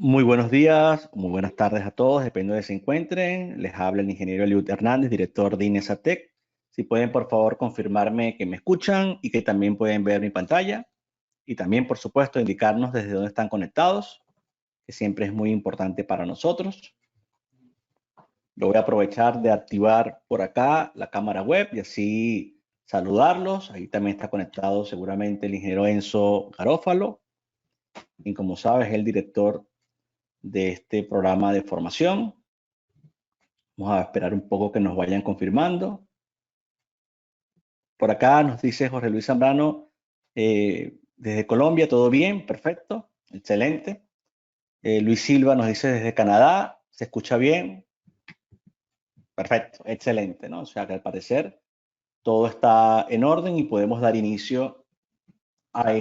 Muy buenos días, muy buenas tardes a todos, depende de donde se encuentren. Les habla el ingeniero Eliud Hernández, director de Inesatec. Si pueden, por favor, confirmarme que me escuchan y que también pueden ver mi pantalla. Y también, por supuesto, indicarnos desde dónde están conectados, que siempre es muy importante para nosotros. Lo voy a aprovechar de activar por acá la cámara web y así saludarlos. Ahí también está conectado seguramente el ingeniero Enzo Garófalo, y como sabes, es el director de este programa de formación. Vamos a esperar un poco que nos vayan confirmando. Por acá nos dice Jorge Luis Zambrano, desde Colombia, todo bien, perfecto, excelente. Luis Silva nos dice desde Canadá, se escucha bien, perfecto, excelente, ¿no? O sea que al parecer todo está en orden y podemos dar inicio a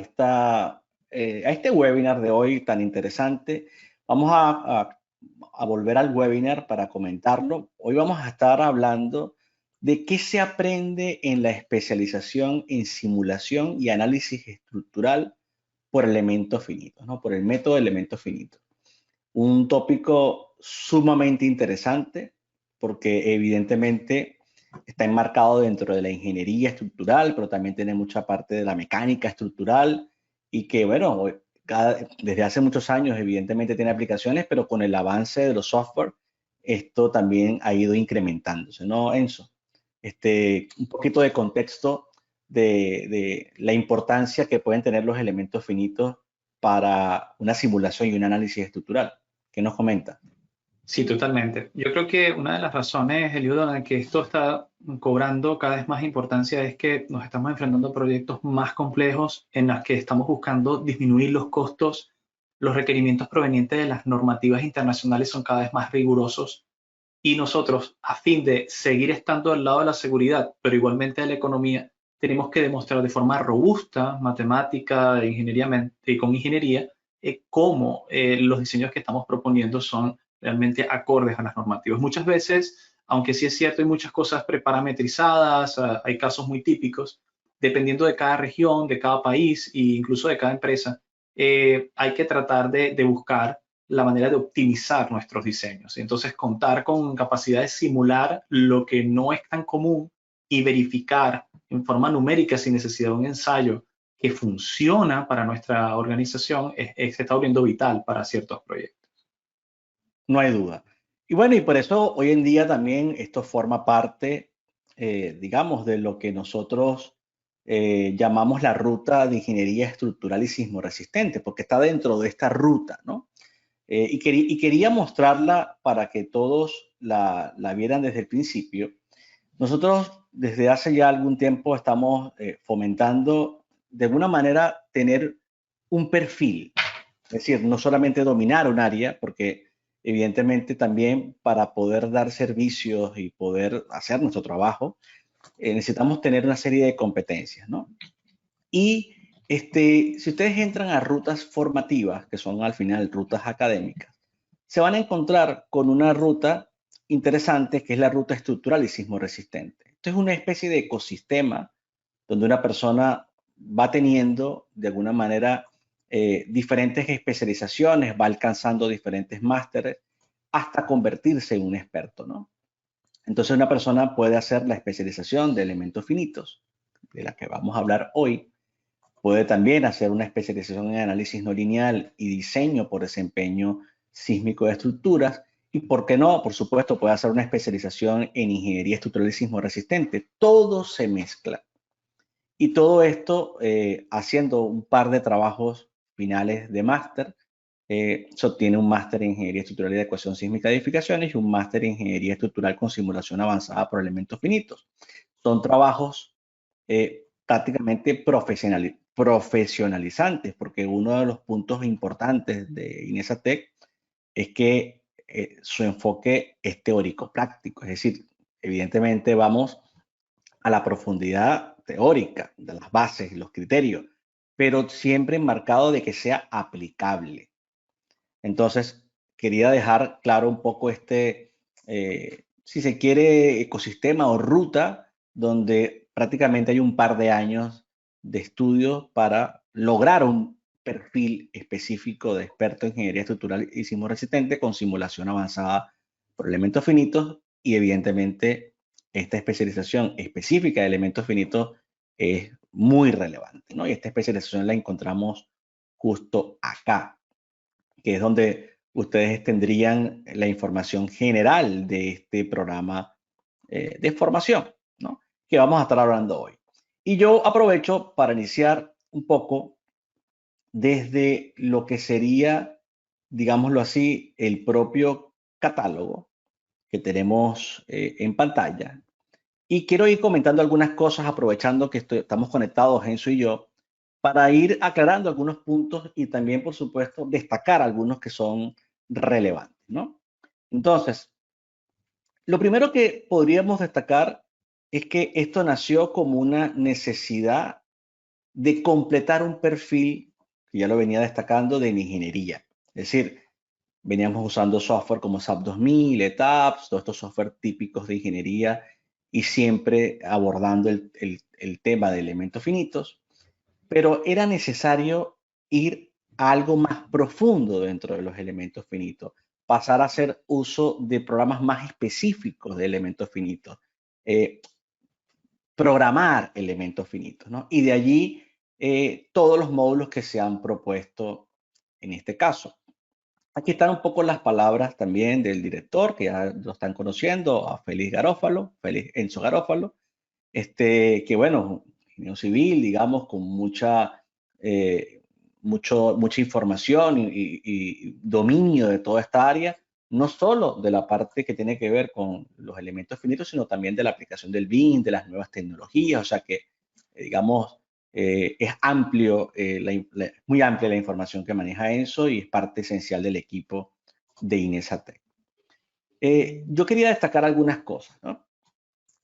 este webinar de hoy tan interesante. Vamos a volver al webinar para comentarlo. Hoy vamos a estar hablando de qué se aprende en la especialización en simulación y análisis estructural por elementos finitos, ¿no? Por el método de elementos finitos. Un tópico sumamente interesante porque evidentemente está enmarcado dentro de la ingeniería estructural, pero también tiene mucha parte de la mecánica estructural y que, bueno, desde hace muchos años evidentemente tiene aplicaciones, pero con el avance de los software, esto también ha ido incrementándose, ¿no, Enzo? Un poquito de contexto de la importancia que pueden tener los elementos finitos para una simulación y un análisis estructural. ¿Qué nos comenta? Sí, totalmente. Yo creo que una de las razones, Eliudo, en la que esto está cobrando cada vez más importancia es que nos estamos enfrentando a proyectos más complejos en los que estamos buscando disminuir los costos. Los requerimientos provenientes de las normativas internacionales son cada vez más rigurosos y nosotros, a fin de seguir estando al lado de la seguridad, pero igualmente de la economía, tenemos que demostrar de forma robusta, matemática, y con ingeniería, cómo los diseños que estamos proponiendo son realmente acordes a las normativas. Muchas veces, aunque sí es cierto, hay muchas cosas preparametrizadas, hay casos muy típicos, dependiendo de cada región, de cada país e incluso de cada empresa, hay que tratar de buscar la manera de optimizar nuestros diseños. Entonces, contar con capacidad de simular lo que no es tan común y verificar en forma numérica sin necesidad de un ensayo que funciona para nuestra organización se está volviendo vital para ciertos proyectos. No hay duda. Y bueno, y por eso hoy en día también esto forma parte, digamos, de lo que nosotros llamamos la ruta de ingeniería estructural y sismo resistente, porque está dentro de esta ruta, ¿no? Y quería mostrarla para que todos la vieran desde el principio. Nosotros desde hace ya algún tiempo estamos fomentando de alguna manera tener un perfil, es decir, no solamente dominar un área, porque evidentemente también para poder dar servicios y poder hacer nuestro trabajo, necesitamos tener una serie de competencias, ¿no? Y si ustedes entran a rutas formativas, que son al final rutas académicas, se van a encontrar con una ruta interesante que es la ruta estructural y sismo resistente. Esto es una especie de ecosistema donde una persona va teniendo de alguna manera diferentes especializaciones, va alcanzando diferentes másteres hasta convertirse en un experto, ¿no? Entonces una persona puede hacer la especialización de elementos finitos, de la que vamos a hablar hoy. Puede también hacer una especialización en análisis no lineal y diseño por desempeño sísmico de estructuras. Y por qué no, por supuesto, puede hacer una especialización en ingeniería estructural y sismo resistente. Todo se mezcla. Y todo esto haciendo un par de trabajos finales de máster. Se obtiene un máster en ingeniería estructural y de ecuación sísmica de edificaciones y un máster en ingeniería estructural con simulación avanzada por elementos finitos. Son trabajos prácticamente profesionalizantes, porque uno de los puntos importantes de Inesatec es que su enfoque es teórico-práctico, es decir, evidentemente vamos a la profundidad teórica de las bases y los criterios, pero siempre enmarcado de que sea aplicable. Entonces, quería dejar claro un poco si se quiere, ecosistema o ruta donde prácticamente hay un par de años de estudio para lograr un perfil específico de experto en ingeniería estructural y sismo resistente con simulación avanzada por elementos finitos, y evidentemente esta especialización específica de elementos finitos es muy relevante, ¿no? Y esta especialización la encontramos justo acá, que es donde ustedes tendrían la información general de este programa de formación, ¿no? Que vamos a estar hablando hoy. Y yo aprovecho para iniciar un poco desde lo que sería, digámoslo así, el propio catálogo que tenemos en pantalla. Y quiero ir comentando algunas cosas aprovechando que estamos conectados, Enzo y yo, para ir aclarando algunos puntos y también, por supuesto, destacar algunos que son relevantes, ¿no? Entonces, lo primero que podríamos destacar es que esto nació como una necesidad de completar un perfil, que ya lo venía destacando, de ingeniería. Es decir, veníamos usando software como SAP 2000, ETAPS, todos estos software típicos de ingeniería y siempre abordando el tema de elementos finitos, pero era necesario ir a algo más profundo dentro de los elementos finitos, pasar a hacer uso de programas más específicos de elementos finitos, eh, programar elementos finitos, ¿no? Y de allí todos los módulos que se han propuesto en este caso. Aquí están un poco las palabras también del director, que ya lo están conociendo, a Félix Garófalo, Félix Enzo Garófalo, que bueno, ingeniero civil, digamos, con eh, mucha información y dominio de toda esta área, no solo de la parte que tiene que ver con los elementos finitos, sino también de la aplicación del BIM, de las nuevas tecnologías, o sea que, digamos, es amplio, muy amplia la información que maneja Enzo y es parte esencial del equipo de Inesatec. Yo quería destacar algunas cosas, ¿no?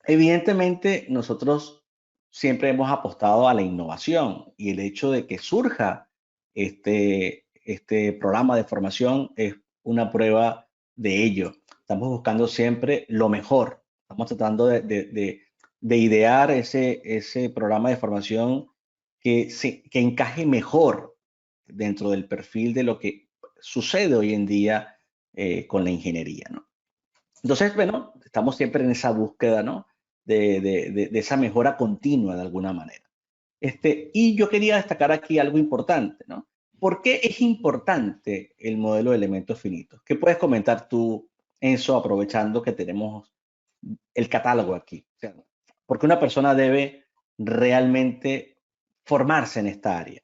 Evidentemente, nosotros siempre hemos apostado a la innovación y el hecho de que surja este programa de formación es una prueba de ello. Estamos buscando siempre lo mejor. Estamos tratando de idear ese programa de formación que encaje mejor dentro del perfil de lo que sucede hoy en día con la ingeniería, ¿no? Entonces, bueno, estamos siempre en esa búsqueda, ¿no? De esa mejora continua de alguna manera. Y yo quería destacar aquí algo importante, ¿no? ¿Por qué es importante el modelo de elementos finitos? ¿Qué puedes comentar tú, Enzo, aprovechando que tenemos el catálogo aquí? O sea, ¿por qué una persona debe realmente formarse en esta área?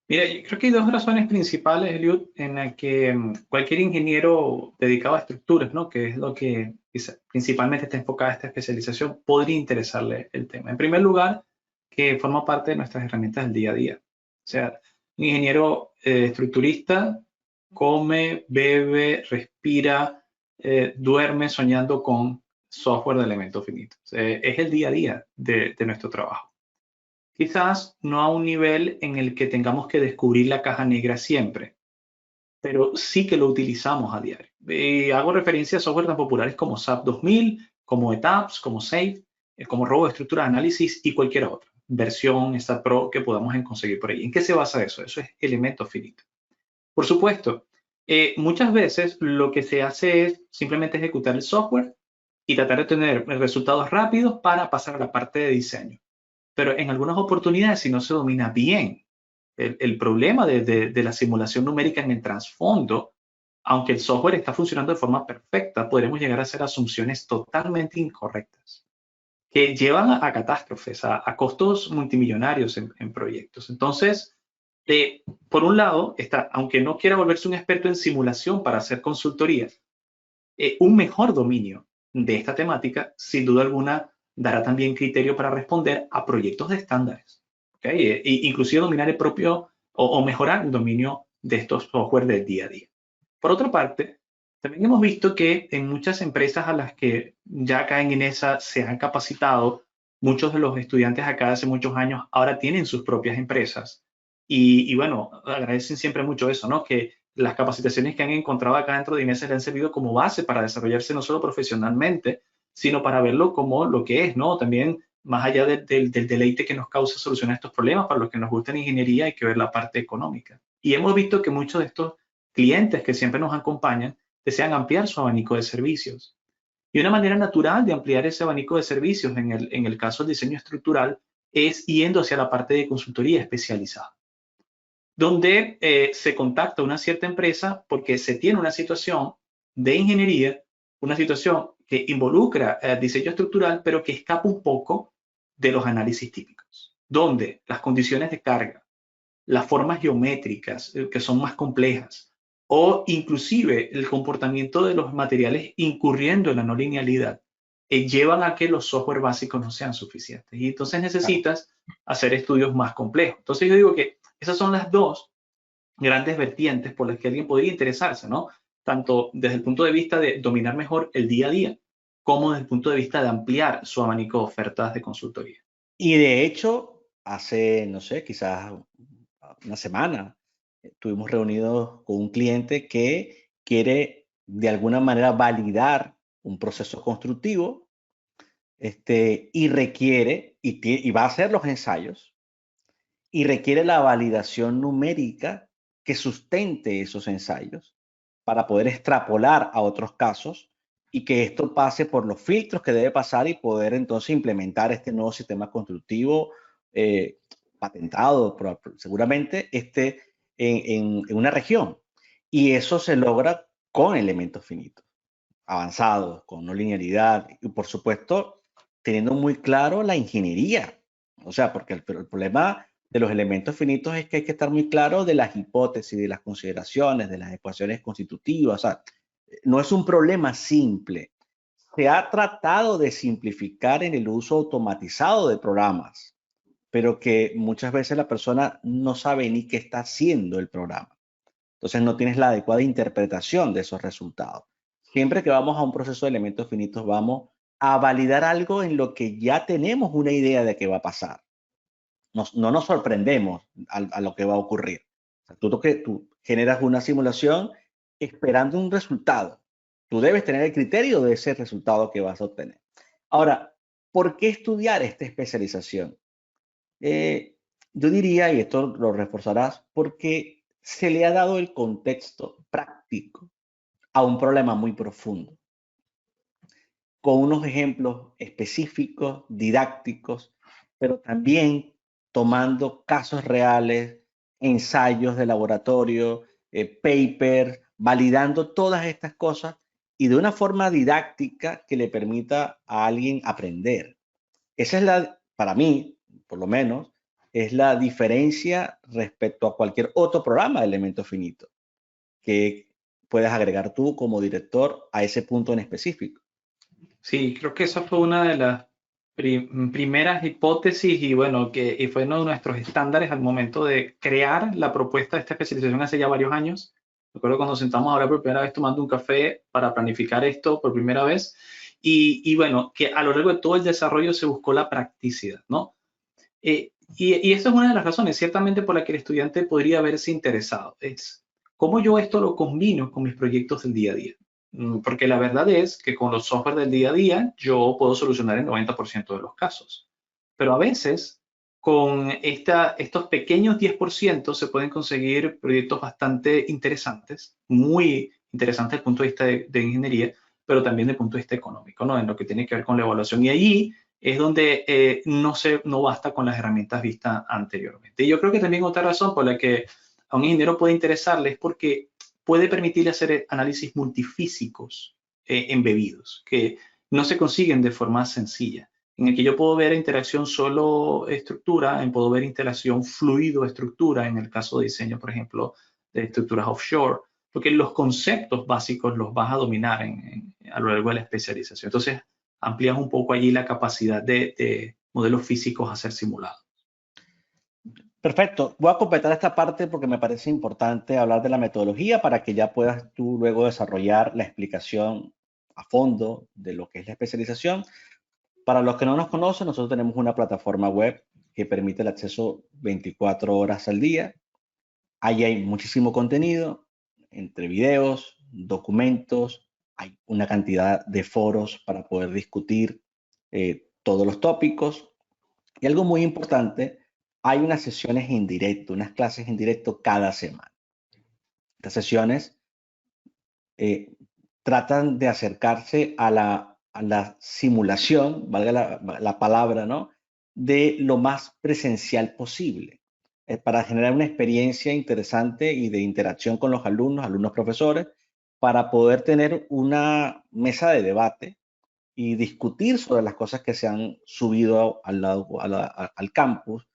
Mira, yo creo que hay dos razones principales, Eliud, en las que cualquier ingeniero dedicado a estructuras, ¿no? Que es lo que principalmente está enfocada esta especialización, podría interesarle el tema. En primer lugar, que forma parte de nuestras herramientas del día a día. O sea, un ingeniero estructurista come, bebe, respira, duerme soñando con software de elementos finitos. Es el día a día de nuestro trabajo. Quizás no a un nivel en el que tengamos que descubrir la caja negra siempre, pero sí que lo utilizamos a diario. Hago referencia a software tan populares como SAP 2000, como ETAPS, como SAFe, como Robo de Estructura de Análisis y cualquier otra versión SAP Pro que podamos conseguir por ahí. ¿En qué se basa eso? Eso es elementos finitos. Por supuesto, muchas veces lo que se hace es simplemente ejecutar el software y tratar de tener resultados rápidos para pasar a la parte de diseño. Pero en algunas oportunidades, si no se domina bien el problema de la simulación numérica en el trasfondo, aunque el software está funcionando de forma perfecta, podremos llegar a hacer asunciones totalmente incorrectas que llevan a catástrofes, a costos multimillonarios en proyectos. Entonces, por un lado, aunque no quiera volverse un experto en simulación para hacer consultorías, un mejor dominio de esta temática, sin duda alguna, dará también criterio para responder a proyectos de estándares. ¿Okay? Inclusive dominar el propio o mejorar el dominio de estos software del día a día. Por otra parte, también hemos visto que en muchas empresas a las que ya caen en esa se han capacitado, muchos de los estudiantes acá hace muchos años ahora tienen sus propias empresas. Y bueno, agradecen siempre mucho eso, ¿no? Que las capacitaciones que han encontrado acá dentro de INESA le han servido como base para desarrollarse no solo profesionalmente, sino para verlo como lo que es, ¿no? También más allá del deleite que nos causa solucionar estos problemas, para los que nos gusta la ingeniería hay que ver la parte económica. Y hemos visto que muchos de estos clientes que siempre nos acompañan desean ampliar su abanico de servicios. Y una manera natural de ampliar ese abanico de servicios en el caso del diseño estructural es yendo hacia la parte de consultoría especializada, donde se contacta una cierta empresa porque se tiene una situación de ingeniería, una situación que involucra diseño estructural, pero que escapa un poco de los análisis típicos, donde las condiciones de carga, las formas geométricas que son más complejas, o inclusive el comportamiento de los materiales incurriendo en la no linealidad, llevan a que los software básicos no sean suficientes. Y entonces necesitas hacer estudios más complejos. Entonces yo digo que esas son las dos grandes vertientes por las que alguien podría interesarse, ¿no? Tanto desde el punto de vista de dominar mejor el día a día, como desde el punto de vista de ampliar su abanico de ofertas de consultoría. Y de hecho, hace, no sé, quizás una semana, estuvimos reunidos con un cliente que quiere de alguna manera validar un proceso constructivo, y requiere, y va a hacer los ensayos, y requiere la validación numérica que sustente esos ensayos para poder extrapolar a otros casos y que esto pase por los filtros que debe pasar y poder entonces implementar este nuevo sistema constructivo patentado seguramente en una región. Y eso se logra con elementos finitos, avanzados, con no linealidad y por supuesto teniendo muy claro la ingeniería. O sea, porque el problema de los elementos finitos es que hay que estar muy claro de las hipótesis, de las consideraciones, de las ecuaciones constitutivas. O sea, no es un problema simple. Se ha tratado de simplificar en el uso automatizado de programas, pero que muchas veces la persona no sabe ni qué está haciendo el programa. Entonces no tienes la adecuada interpretación de esos resultados. Siempre que vamos a un proceso de elementos finitos, vamos a validar algo en lo que ya tenemos una idea de qué va a pasar. No nos sorprendemos a lo que va a ocurrir. O sea, tú generas una simulación esperando un resultado. Tú debes tener el criterio de ese resultado que vas a obtener. Ahora, ¿por qué estudiar esta especialización? Yo diría, y esto lo reforzarás, porque se le ha dado el contexto práctico a un problema muy profundo, con unos ejemplos específicos, didácticos, pero también tomando casos reales, ensayos de laboratorio, papers, validando todas estas cosas y de una forma didáctica que le permita a alguien aprender. Esa es para mí, por lo menos, es la diferencia respecto a cualquier otro programa de elementos finitos que puedas agregar tú como director a ese punto en específico. Sí, creo que esa fue una de las primeras hipótesis y bueno, y fue uno de nuestros estándares al momento de crear la propuesta de esta especialización hace ya varios años. Recuerdo cuando sentamos ahora por primera vez tomando un café para planificar esto por primera vez y bueno, que a lo largo de todo el desarrollo se buscó la practicidad, ¿no? Y esta es una de las razones, ciertamente, por la que el estudiante podría verse interesado. Es cómo yo esto lo combino con mis proyectos del día a día. Porque la verdad es que con los software del día a día yo puedo solucionar el 90% de los casos. Pero a veces con estos pequeños 10% se pueden conseguir proyectos bastante interesantes, muy interesantes desde el punto de vista de ingeniería, pero también desde el punto de vista económico, ¿no? En lo que tiene que ver con la evaluación. Y allí es donde no basta con las herramientas vistas anteriormente. Y yo creo que también otra razón por la que a un ingeniero puede interesarle es porque puede permitirle hacer análisis multifísicos embebidos, que no se consiguen de forma sencilla, en el que yo puedo ver interacción solo estructura, puedo ver interacción fluido estructura, en el caso de diseño, por ejemplo, de estructuras offshore, porque los conceptos básicos los vas a dominar a lo largo de la especialización. Entonces, amplías un poco allí la capacidad de modelos físicos a ser simulados. Perfecto. Voy a completar esta parte porque me parece importante hablar de la metodología para que ya puedas tú luego desarrollar la explicación a fondo de lo que es la especialización. Para los que no nos conocen, nosotros tenemos una plataforma web que permite el acceso 24 horas al día. Ahí hay muchísimo contenido, entre videos, documentos, hay una cantidad de foros para poder discutir todos los tópicos. Y algo muy importante, hay unas sesiones en directo, unas clases en directo cada semana. Estas sesiones tratan de acercarse a la simulación, valga la palabra, ¿no? De lo más presencial posible, para generar una experiencia interesante y de interacción con los alumnos, alumnos profesores, para poder tener una mesa de debate y discutir sobre las cosas que se han subido al campus,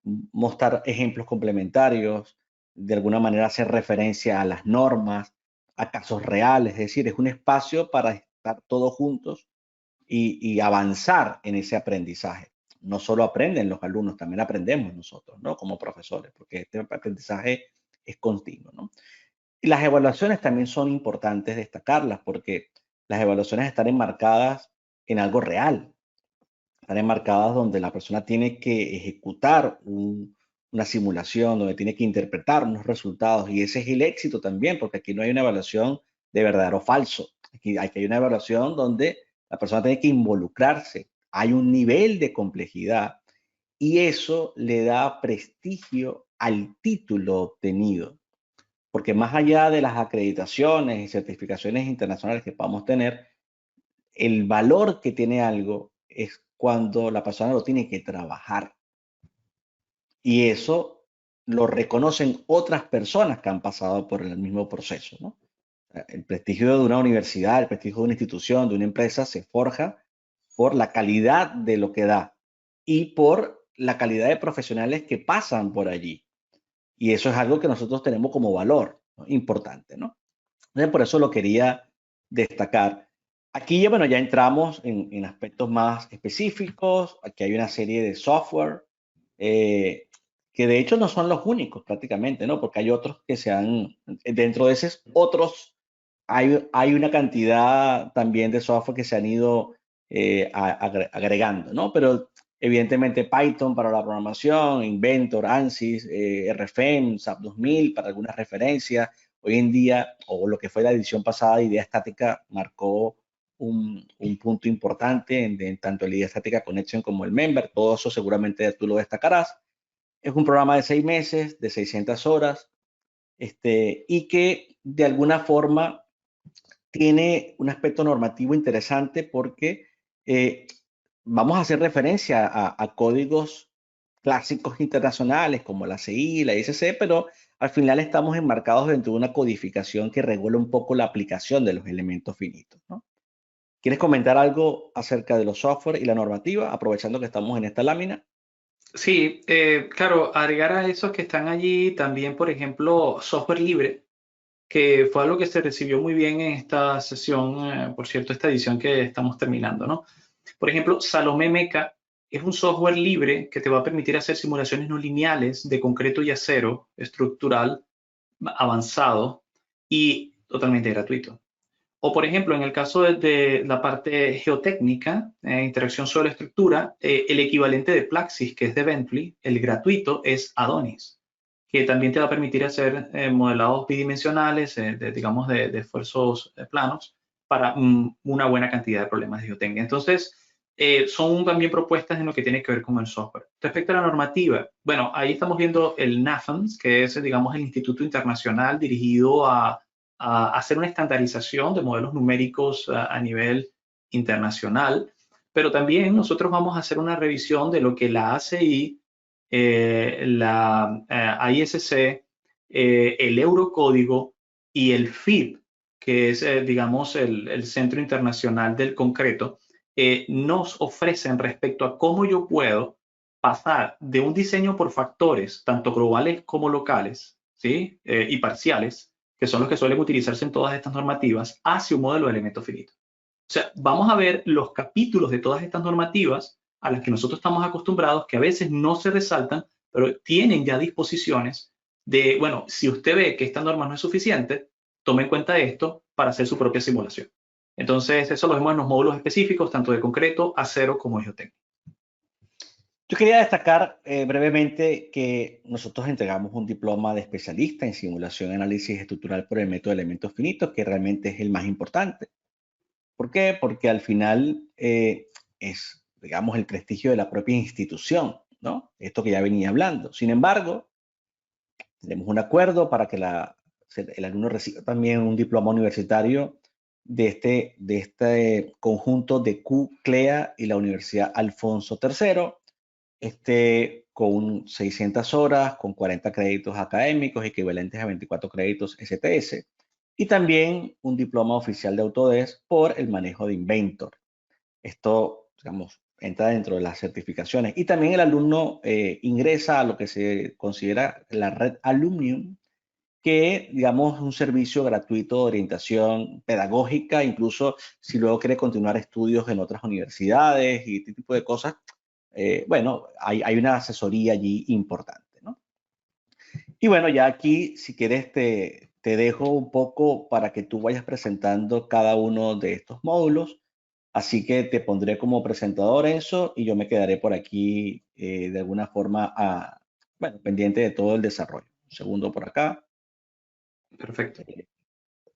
mostrar ejemplos complementarios, de alguna manera hacer referencia a las normas, a casos reales, es decir, es un espacio para estar todos juntos y avanzar en ese aprendizaje. No solo aprenden los alumnos, también aprendemos nosotros, ¿no? Como profesores, porque este aprendizaje es continuo, ¿no? Y las evaluaciones también son importantes destacarlas, porque las evaluaciones están enmarcadas en algo real, están enmarcadas donde la persona tiene que ejecutar una simulación, donde tiene que interpretar unos resultados, y ese es el éxito también, porque aquí no hay una evaluación de verdadero o falso. Aquí hay una evaluación donde la persona tiene que involucrarse, hay un nivel de complejidad y eso le da prestigio al título obtenido, porque más allá de las acreditaciones y certificaciones internacionales que podamos tener, el valor que tiene algo es cuando la persona lo tiene que trabajar. Y eso lo reconocen otras personas que han pasado por el mismo proceso, ¿no? El prestigio de una universidad, el prestigio de una institución, de una empresa, se forja por la calidad de lo que da y por la calidad de profesionales que pasan por allí. Y eso es algo que nosotros tenemos como valor, ¿no? Importante, ¿no? Entonces, por eso lo quería destacar. Aquí ya, bueno, ya entramos en aspectos más específicos. Aquí hay una serie de software eh, que de hecho no son los únicos prácticamente, ¿no? Porque hay otros que se han, dentro de esos otros, hay una cantidad también de software que se han ido agregando, ¿no? Pero evidentemente Python para la programación, Inventor, ANSYS, RFM, SAP 2000 para algunas referencias. Hoy en día, o lo que fue la edición pasada, Idea Estática marcó un punto importante en tanto el Idea Estática Connection como el Member. Todo eso seguramente tú lo destacarás. Es un programa de 6 meses, de 600 horas, y que de alguna forma tiene un aspecto normativo interesante porque eh, vamos a hacer referencia a códigos clásicos internacionales como la CI, la ISC, pero al final estamos enmarcados dentro de una codificación que regula un poco la aplicación de los elementos finitos, ¿no? ¿Quieres comentar algo acerca de los software y la normativa, aprovechando que estamos en esta lámina? Sí, claro, agregar a esos que están allí también, por ejemplo, software libre, que fue algo que se recibió muy bien en esta sesión, por cierto, esta edición que estamos terminando, ¿no? Por ejemplo, Salomé Meca es un software libre que te va a permitir hacer simulaciones no lineales de concreto y acero estructural avanzado y totalmente gratuito. O, por ejemplo, en el caso de la parte geotécnica, interacción suelo-estructura, el equivalente de Plaxis, que es de Bentley, el gratuito, es Adonis, que también te va a permitir hacer modelados bidimensionales, digamos, de esfuerzos planos para una buena cantidad de problemas de geotécnica. Entonces, son también propuestas en lo que tiene que ver con el software. Respecto a la normativa, bueno, ahí estamos viendo el NAFEMS, que es, digamos, el Instituto Internacional dirigido a hacer una estandarización de modelos numéricos a nivel internacional, pero también nosotros vamos a hacer una revisión de lo que la ACI, la ISC, el Eurocódigo y el FIB, que es, digamos, el Centro Internacional del Concreto, nos ofrecen respecto a cómo yo puedo pasar de un diseño por factores, tanto globales como locales, ¿sí? Y parciales, que son los que suelen utilizarse en todas estas normativas, hacia un modelo de elementos finitos. O sea, vamos a ver los capítulos de todas estas normativas a las que nosotros estamos acostumbrados, que a veces no se resaltan, pero tienen ya disposiciones de, bueno, si usted ve que esta norma no es suficiente, tome en cuenta esto para hacer su propia simulación. Entonces, eso lo vemos en los módulos específicos, tanto de concreto, acero como geotécnico. Yo quería destacar brevemente que nosotros entregamos un diploma de especialista en simulación y análisis estructural por el método de elementos finitos, que realmente es el más importante. ¿Por qué? Porque al final es digamos, el prestigio de la propia institución, ¿no? Esto que ya venía hablando. Sin embargo, tenemos un acuerdo para que el alumno reciba también un diploma universitario de este conjunto de CLEA y la Universidad Alfonso III, con 600 horas, con 40 créditos académicos equivalentes a 24 créditos STS, y también un diploma oficial de Autodesk por el manejo de Inventor. Esto, digamos, entra dentro de las certificaciones. Y también el alumno ingresa a lo que se considera la red Alumnium, que, digamos, es un servicio gratuito de orientación pedagógica, incluso si luego quiere continuar estudios en otras universidades y este tipo de cosas. Bueno, hay una asesoría allí importante, ¿no? Y bueno, ya aquí, si quieres, te dejo un poco para que tú vayas presentando cada uno de estos módulos. Así que te pondré como presentador eso y yo me quedaré por aquí de alguna forma, bueno, pendiente de todo el desarrollo. Un segundo por acá. Perfecto.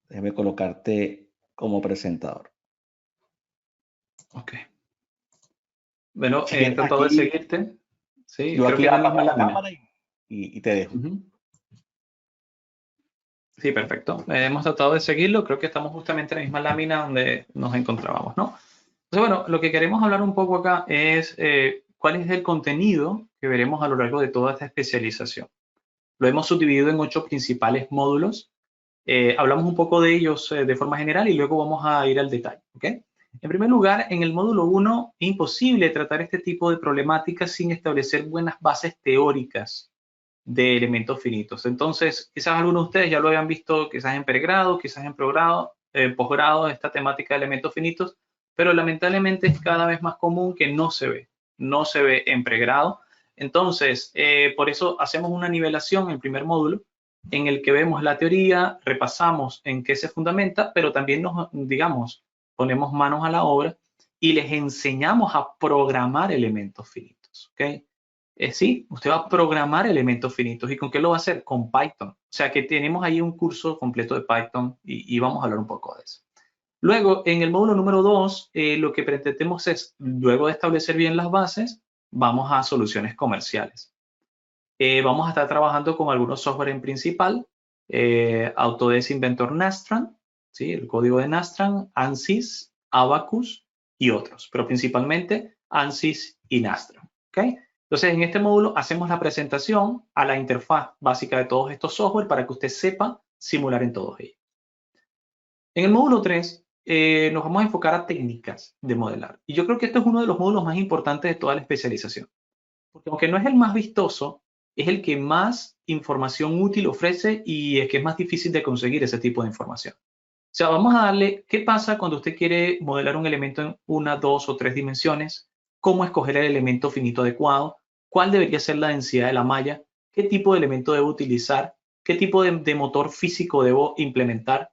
Déjame colocarte como presentador. Ok. Bueno, Si he quieres, tratado de aquí, seguirte. Sí, yo creo aquí que es la apago misma la lámina. cámara y te dejo. Sí, perfecto. Hemos tratado de seguirlo. Creo que estamos justamente en la misma lámina donde nos encontrábamos, ¿no? Entonces, bueno, lo que queremos hablar un poco acá es cuál es el contenido que veremos a lo largo de toda esta especialización. Lo hemos subdividido en 8 principales módulos. Hablamos un poco de ellos de forma general y luego vamos a ir al detalle, ¿ok? En primer lugar, en el módulo 1 es imposible tratar este tipo de problemáticas sin establecer buenas bases teóricas de elementos finitos. Entonces, quizás algunos de ustedes ya lo habían visto, quizás en pregrado, quizás en posgrado, esta temática de elementos finitos, pero lamentablemente es cada vez más común que no se ve en pregrado. Entonces, por eso hacemos una nivelación en el primer módulo, en el que vemos la teoría, repasamos en qué se fundamenta, pero también nos, digamos, ponemos manos a la obra y les enseñamos a programar elementos finitos, ¿ok? Sí, usted va a programar elementos finitos. ¿Y con qué lo va a hacer? Con Python. O sea que tenemos ahí un curso completo de Python y vamos a hablar un poco de eso. Luego, en el módulo número 2, lo que pretendemos es, luego de establecer bien las bases, vamos a soluciones comerciales. Vamos a estar trabajando con algunos software en principal, Autodesk Inventor Nastran, ¿sí? El código de Nastran, ANSYS, Abacus y otros, pero principalmente ANSYS y Nastran, ¿ok? Entonces, en este módulo hacemos la presentación a la interfaz básica de todos estos software para que usted sepa simular en todos ellos. En el módulo 3 nos vamos a enfocar a técnicas de modelar. Y yo creo que este es uno de los módulos más importantes de toda la especialización. Porque aunque no es el más vistoso, es el que más información útil ofrece y es que es más difícil de conseguir ese tipo de información. O sea, vamos a darle qué pasa cuando usted quiere modelar un elemento en 1, 2 o 3 dimensiones, cómo escoger el elemento finito adecuado, cuál debería ser la densidad de la malla, qué tipo de elemento debo utilizar, qué tipo de motor físico debo implementar,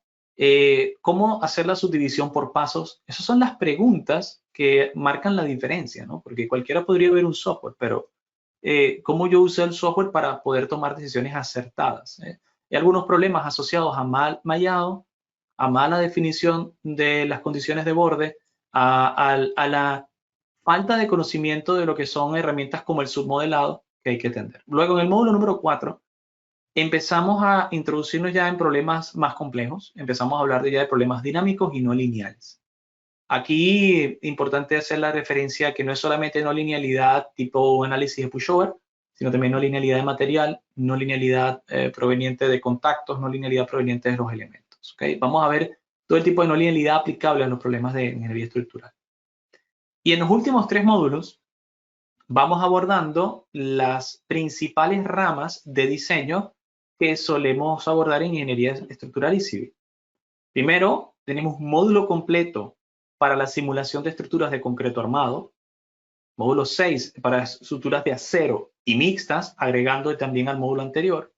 cómo hacer la subdivisión por pasos. Esas son las preguntas que marcan la diferencia, ¿no? Porque cualquiera podría ver un software, pero cómo yo uso el software para poder tomar decisiones acertadas. Hay algunos problemas asociados a mal mallado, a mala definición de las condiciones de borde, a la falta de conocimiento de lo que son herramientas como el submodelado que hay que atender. Luego, en el módulo número 4, empezamos a introducirnos ya en problemas más complejos. Empezamos a hablar ya de problemas dinámicos y no lineales. Aquí importante hacer la referencia que no es solamente no linealidad tipo análisis de pushover, sino también no linealidad de material, no linealidad proveniente de contactos, no linealidad proveniente de los elementos. ¿Okay? Vamos a ver todo el tipo de no linealidad aplicable a los problemas de ingeniería estructural. Y en los últimos 3 módulos vamos abordando las principales ramas de diseño que solemos abordar en ingeniería estructural y civil. Primero, tenemos un módulo completo para la simulación de estructuras de concreto armado, módulo 6 para estructuras de acero y mixtas, agregando también al módulo anterior,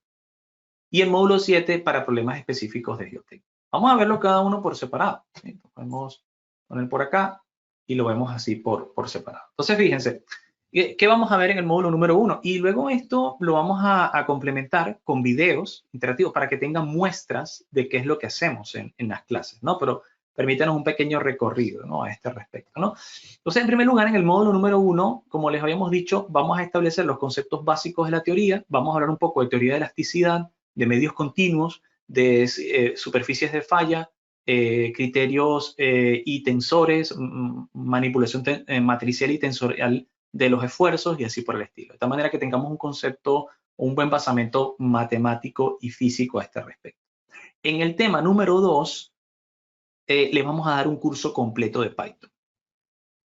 y el módulo 7 para problemas específicos de geotecnia. Vamos a verlo cada uno por separado. ¿Sí? Lo podemos poner por acá y lo vemos así por separado. Entonces, fíjense, ¿qué vamos a ver en el módulo número 1? Y luego esto lo vamos a complementar con videos interactivos para que tengan muestras de qué es lo que hacemos en las clases, ¿no? Pero permítanos un pequeño recorrido, ¿no?, a este respecto, ¿no? Entonces, en primer lugar, en el módulo número 1, como les habíamos dicho, vamos a establecer los conceptos básicos de la teoría, vamos a hablar un poco de teoría de elasticidad, de medios continuos, de superficies de falla, criterios y tensores, manipulación matricial y tensorial de los esfuerzos y así por el estilo. De tal manera que tengamos un concepto, un buen basamento matemático y físico a este respecto. En el tema número 2, les vamos a dar un curso completo de Python.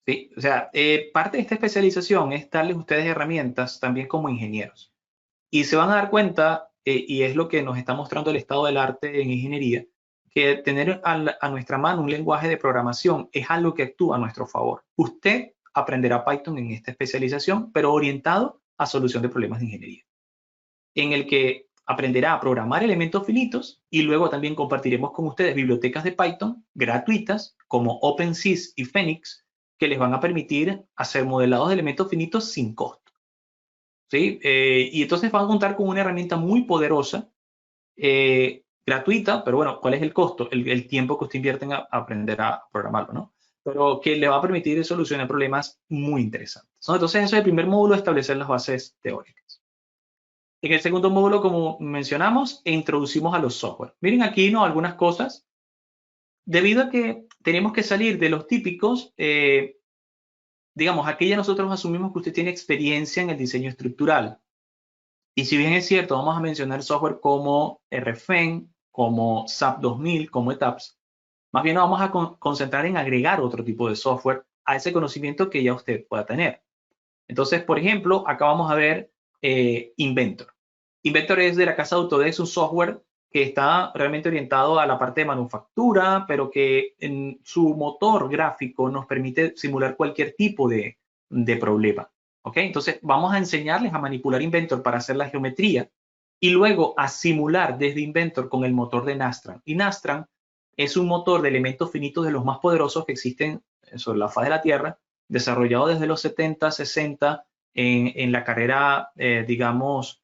¿Sí? O sea, parte de esta especialización es darles a ustedes herramientas también como ingenieros. Y se van a dar cuenta, y es lo que nos está mostrando el estado del arte en ingeniería, que tener a nuestra mano un lenguaje de programación es algo que actúa a nuestro favor. Usted aprenderá Python en esta especialización, pero orientado a solución de problemas de ingeniería, en el que aprenderá a programar elementos finitos y luego también compartiremos con ustedes bibliotecas de Python gratuitas como OpenSys y Phoenix que les van a permitir hacer modelados de elementos finitos sin costo. ¿Sí? Y entonces van a contar con una herramienta muy poderosa, gratuita, pero bueno, ¿cuál es el costo? El tiempo que usted invierte en aprender a programarlo, ¿no? Pero que le va a permitir solucionar problemas muy interesantes, ¿no? Entonces, eso es el primer módulo, establecer las bases teóricas. En el segundo módulo, como mencionamos, introducimos a los software. Miren aquí, ¿no?, algunas cosas. Debido a que tenemos que salir de los típicos, digamos, aquí ya nosotros asumimos que usted tiene experiencia en el diseño estructural. Y si bien es cierto, vamos a mencionar software como RFEN, como SAP 2000, como ETAPS, más bien nos vamos a concentrar en agregar otro tipo de software a ese conocimiento que ya usted pueda tener. Entonces, por ejemplo, acá vamos a ver Inventor. Inventor es de la casa Autodesk, un software que está realmente orientado a la parte de manufactura, pero que en su motor gráfico nos permite simular cualquier tipo de problema. ¿Ok? Entonces, vamos a enseñarles a manipular Inventor para hacer la geometría y luego a simular desde Inventor con el motor de Nastran. Y Nastran es un motor de elementos finitos de los más poderosos que existen sobre la faz de la Tierra, desarrollado desde los 70, 60, en la carrera, digamos,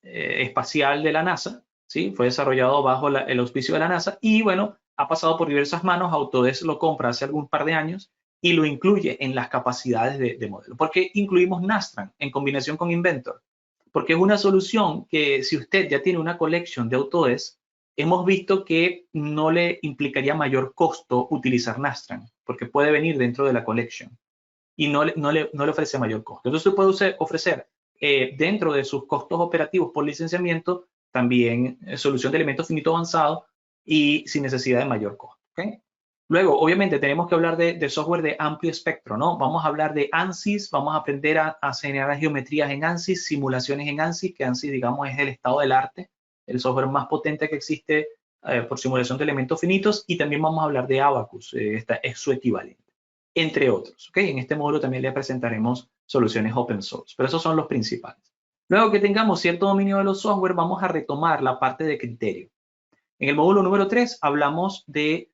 espacial de la NASA, ¿sí? Fue desarrollado bajo el auspicio de la NASA y, bueno, ha pasado por diversas manos. Autodesk lo compra hace algún par de años y lo incluye en las capacidades de modelo. ¿Por qué incluimos Nastran en combinación con Inventor? Porque es una solución que, si usted ya tiene una collection de Autodesk, hemos visto que no le implicaría mayor costo utilizar Nastran, porque puede venir dentro de la collection y no le ofrece mayor costo. Entonces puede ofrecer dentro de sus costos operativos por licenciamiento también solución de elementos finitos avanzados y sin necesidad de mayor costo. ¿Okay? Luego, obviamente, tenemos que hablar de software de amplio espectro, ¿no? Vamos a hablar de ANSYS, vamos a aprender a generar geometrías en ANSYS, simulaciones en ANSYS, que ANSYS, digamos, es el estado del arte, el software más potente que existe por simulación de elementos finitos, y también vamos a hablar de Abacus, esta es su equivalente, entre otros. ¿Okay? En este módulo también le presentaremos soluciones open source, pero esos son los principales. Luego que tengamos cierto dominio de los software, vamos a retomar la parte de criterio. En el módulo número 3 hablamos de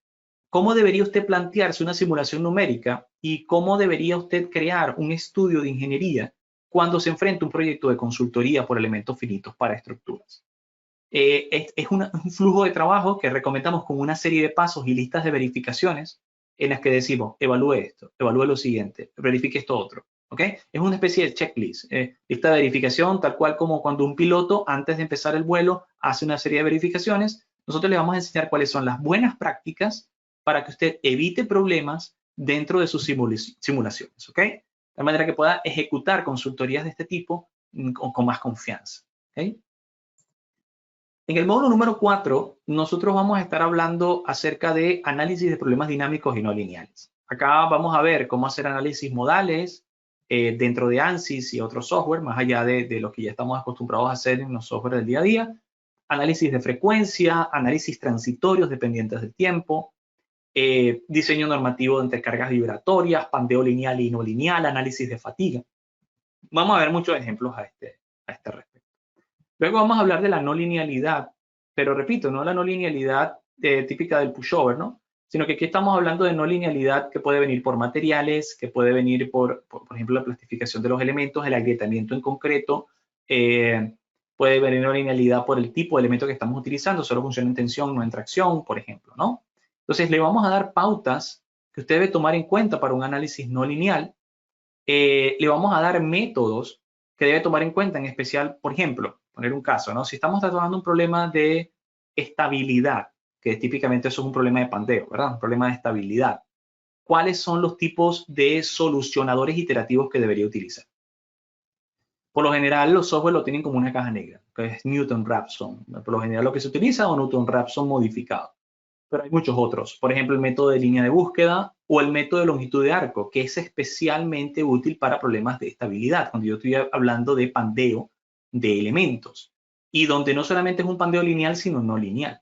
cómo debería usted plantearse una simulación numérica y cómo debería usted crear un estudio de ingeniería cuando se enfrenta a un proyecto de consultoría por elementos finitos para estructuras. Es un flujo de trabajo que recomendamos con una serie de pasos y listas de verificaciones en las que decimos, evalúe esto, evalúe lo siguiente, verifique esto otro. ¿Ok? Es una especie de checklist, lista de verificación, tal cual como cuando un piloto, antes de empezar el vuelo, hace una serie de verificaciones. Nosotros le vamos a enseñar cuáles son las buenas prácticas para que usted evite problemas dentro de sus simulaciones. ¿Ok? De manera que pueda ejecutar consultorías de este tipo con más confianza. ¿Ok? En el módulo número 4, nosotros vamos a estar hablando acerca de análisis de problemas dinámicos y no lineales. Acá vamos a ver cómo hacer análisis modales dentro de ANSYS y otros software, más allá de lo que ya estamos acostumbrados a hacer en los software del día a día. Análisis de frecuencia, análisis transitorios dependientes del tiempo, diseño normativo entre cargas vibratorias, pandeo lineal y no lineal, análisis de fatiga. Vamos a ver muchos ejemplos a este respecto. Luego vamos a hablar de la no linealidad, pero repito, no la no linealidad típica del pushover, ¿no? Sino que aquí estamos hablando de no linealidad que puede venir por materiales, que puede venir por ejemplo, la plastificación de los elementos, el agrietamiento en concreto, puede venir no linealidad por el tipo de elemento que estamos utilizando, solo funciona en tensión, no en tracción, por ejemplo, ¿no? Entonces, le vamos a dar pautas que usted debe tomar en cuenta para un análisis no lineal. Le vamos a dar métodos que debe tomar en cuenta, en especial, por ejemplo, poner un caso, ¿no? Si estamos tratando un problema de estabilidad, que típicamente eso es un problema de pandeo, ¿verdad? Un problema de estabilidad. ¿Cuáles son los tipos de solucionadores iterativos que debería utilizar? Por lo general, los software lo tienen como una caja negra, que es Newton-Raphson. Por lo general, lo que se utiliza es un Newton-Raphson modificado. Pero hay muchos otros. Por ejemplo, el método de línea de búsqueda o el método de longitud de arco, que es especialmente útil para problemas de estabilidad, cuando yo estoy hablando de pandeo de elementos. Y donde no solamente es un pandeo lineal, sino no lineal.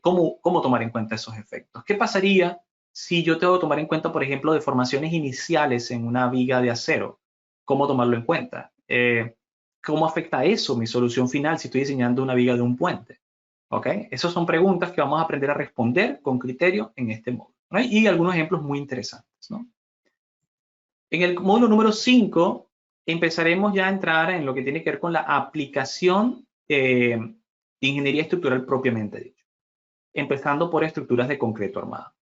¿Cómo tomar en cuenta esos efectos? ¿Qué pasaría si yo tengo que tomar en cuenta, por ejemplo, deformaciones iniciales en una viga de acero? ¿Cómo tomarlo en cuenta? ¿Cómo afecta eso mi solución final si estoy diseñando una viga de un puente? ¿Ok? Esas son preguntas que vamos a aprender a responder con criterio en este módulo, ¿no? Y algunos ejemplos muy interesantes, ¿no? En el módulo número 5 empezaremos ya a entrar en lo que tiene que ver con la aplicación de ingeniería estructural propiamente dicho, empezando por estructuras de concreto armado.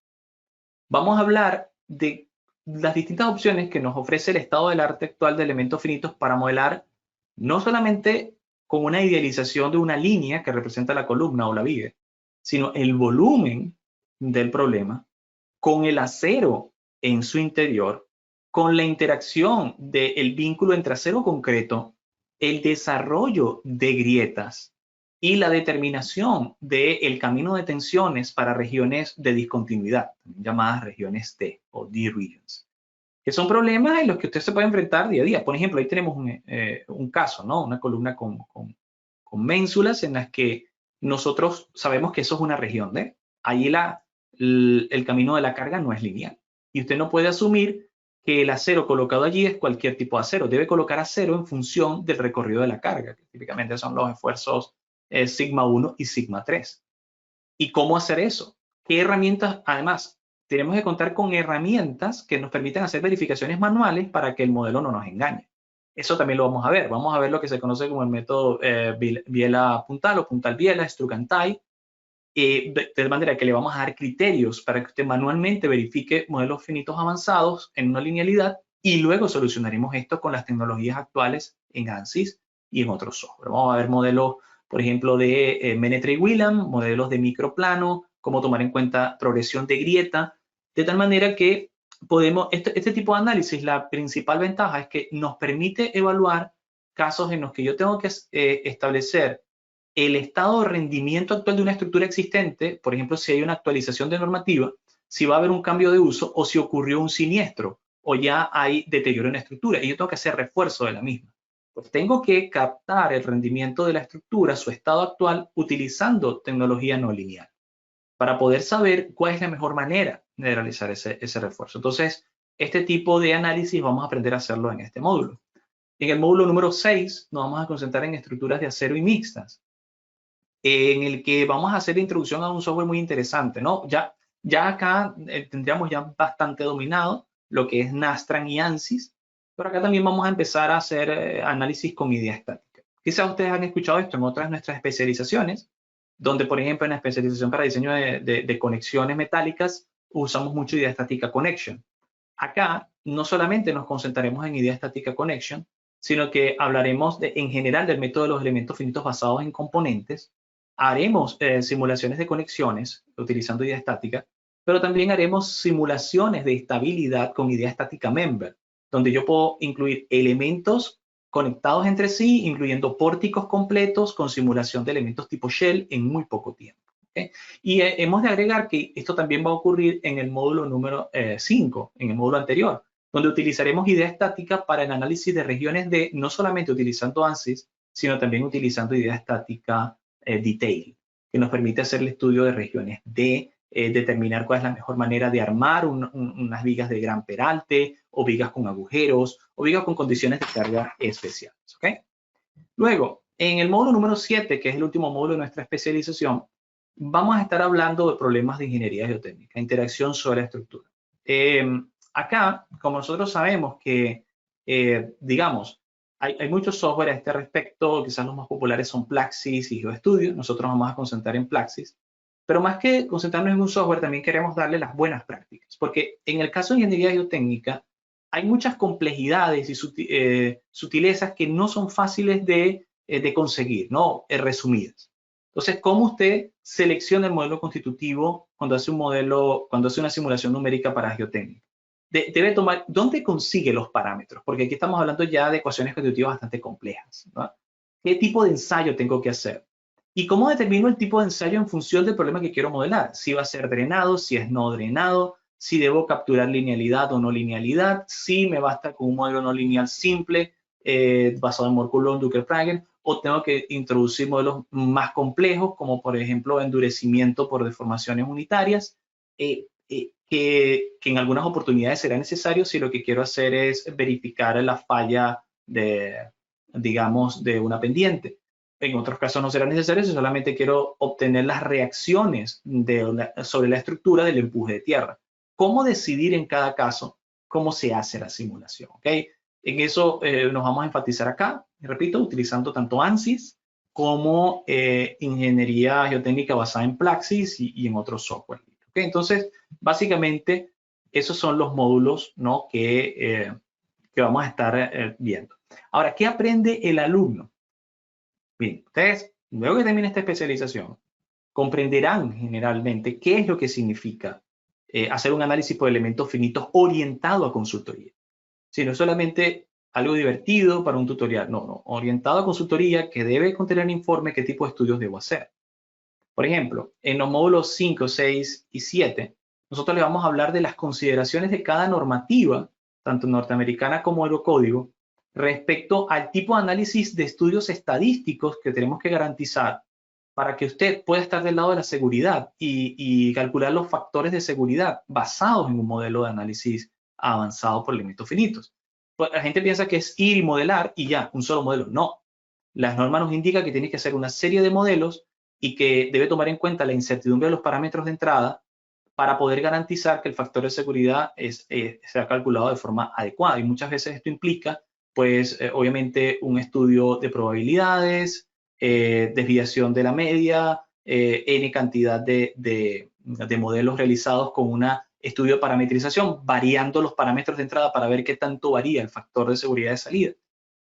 Vamos a hablar de las distintas opciones que nos ofrece el estado del arte actual de elementos finitos para modelar no solamente con una idealización de una línea que representa la columna o la viga, sino el volumen del problema con el acero en su interior, con la interacción del vínculo entre acero concreto, el desarrollo de grietas y la determinación del camino de tensiones para regiones de discontinuidad, llamadas regiones D o D regions, que son problemas en los que usted se puede enfrentar día a día. Por ejemplo, ahí tenemos un caso, ¿no? Una columna con ménsulas en las que nosotros sabemos que eso es una región D. Ahí el camino de la carga no es lineal. Y usted no puede asumir que el acero colocado allí es cualquier tipo de acero. Debe colocar acero en función del recorrido de la carga, que típicamente son los esfuerzos sigma 1 y sigma 3. ¿Y cómo hacer eso? ¿Qué herramientas? Además, tenemos que contar con herramientas que nos permitan hacer verificaciones manuales para que el modelo no nos engañe. Eso también lo vamos a ver. Vamos a ver lo que se conoce como el método Biela-Puntal o Puntal-Biela, Struck-and-Tie, de manera que le vamos a dar criterios para que usted manualmente verifique modelos finitos avanzados en una linealidad y luego solucionaremos esto con las tecnologías actuales en ANSYS y en otros software. Vamos a ver modelos, por ejemplo, de Menetre y Whelan, modelos de microplano, cómo tomar en cuenta progresión de grieta, de tal manera que podemos, este tipo de análisis, la principal ventaja es que nos permite evaluar casos en los que yo tengo que establecer el estado de rendimiento actual de una estructura existente, por ejemplo, si hay una actualización de normativa, si va a haber un cambio de uso o si ocurrió un siniestro o ya hay deterioro en la estructura y yo tengo que hacer refuerzo de la misma. Pues tengo que captar el rendimiento de la estructura, su estado actual, utilizando tecnología no lineal para poder saber cuál es la mejor manera de realizar ese refuerzo. Entonces, este tipo de análisis vamos a aprender a hacerlo en este módulo. En el módulo número 6 nos vamos a concentrar en estructuras de acero y mixtas, en el que vamos a hacer la introducción a un software muy interesante, ¿no? Ya acá tendríamos ya bastante dominado lo que es Nastran y ANSYS, pero acá también vamos a empezar a hacer análisis con idea estática. Quizás ustedes han escuchado esto en otras de nuestras especializaciones, donde, por ejemplo, en la especialización para diseño de conexiones metálicas, usamos mucho idea estática connection. Acá no solamente nos concentraremos en idea estática connection, sino que hablaremos en general del método de los elementos finitos basados en componentes. Haremos simulaciones de conexiones utilizando idea estática, pero también haremos simulaciones de estabilidad con idea estática member, donde yo puedo incluir elementos conectados entre sí, incluyendo pórticos completos con simulación de elementos tipo shell en muy poco tiempo. ¿Okay? Y hemos de agregar que esto también va a ocurrir en el módulo número 5, en el módulo anterior, donde utilizaremos idea estática para el análisis de regiones D, no solamente utilizando ANSYS, sino también utilizando idea estática Detail, que nos permite hacer el estudio de regiones D, determinar cuál es la mejor manera de armar unas vigas de gran peralte, o vigas con agujeros, o vigas con condiciones de carga especiales. ¿Okay? Luego, en el módulo número 7, que es el último módulo de nuestra especialización, vamos a estar hablando de problemas de ingeniería geotécnica, interacción sobre la estructura. Acá, como nosotros sabemos que, digamos, hay muchos software a este respecto, quizás los más populares son Plaxis y GeoStudio, nosotros vamos a concentrar en Plaxis. Pero más que concentrarnos en un software, también queremos darle las buenas prácticas, porque en el caso de ingeniería geotécnica hay muchas complejidades y sutilezas que no son fáciles de conseguir, ¿no? Resumidas. Entonces, ¿cómo usted selecciona el modelo constitutivo cuando hace un modelo, cuando hace una simulación numérica para geotécnica? Debe tomar, ¿dónde consigue los parámetros? Porque aquí estamos hablando ya de ecuaciones constitutivas bastante complejas, ¿no? ¿Qué tipo de ensayo tengo que hacer? ¿Y cómo determino el tipo de ensayo en función del problema que quiero modelar? Si va a ser drenado, si es no drenado, si debo capturar linealidad o no linealidad, si me basta con un modelo no lineal simple basado en Moore-Coulomb, Duquet-Prager, o tengo que introducir modelos más complejos, como por ejemplo endurecimiento por deformaciones unitarias, que en algunas oportunidades será necesario si lo que quiero hacer es verificar la falla digamos, de una pendiente. En otros casos no será necesario si solamente quiero obtener las reacciones sobre la estructura del empuje de tierra. ¿Cómo decidir en cada caso cómo se hace la simulación? ¿Okay? En eso nos vamos a enfatizar acá, repito, utilizando tanto ANSYS como ingeniería geotécnica basada en Plaxis y en otros software. ¿Okay? Entonces, básicamente, esos son los módulos, ¿no? que vamos a estar viendo. Ahora, ¿qué aprende el alumno? Bien, ustedes, luego que termine esta especialización, comprenderán generalmente qué es lo que significa hacer un análisis por elementos finitos orientado a consultoría. Si no es solamente algo divertido para un tutorial, no, orientado a consultoría que debe contener un informe qué tipo de estudios debo hacer. Por ejemplo, en los módulos 5, 6 y 7, nosotros le vamos a hablar de las consideraciones de cada normativa, tanto norteamericana como Eurocódigo, respecto al tipo de análisis de estudios estadísticos que tenemos que garantizar para que usted pueda estar del lado de la seguridad y calcular los factores de seguridad basados en un modelo de análisis avanzado por elementos finitos. Pues la gente piensa que es ir y modelar y ya, un solo modelo. No. Las normas nos indican que tienes que hacer una serie de modelos y que debe tomar en cuenta la incertidumbre de los parámetros de entrada para poder garantizar que el factor de seguridad sea calculado de forma adecuada. Y muchas veces esto implica, pues, obviamente, un estudio de probabilidades, desviación de la media, N cantidad de modelos realizados con un estudio de parametrización, variando los parámetros de entrada para ver qué tanto varía el factor de seguridad de salida.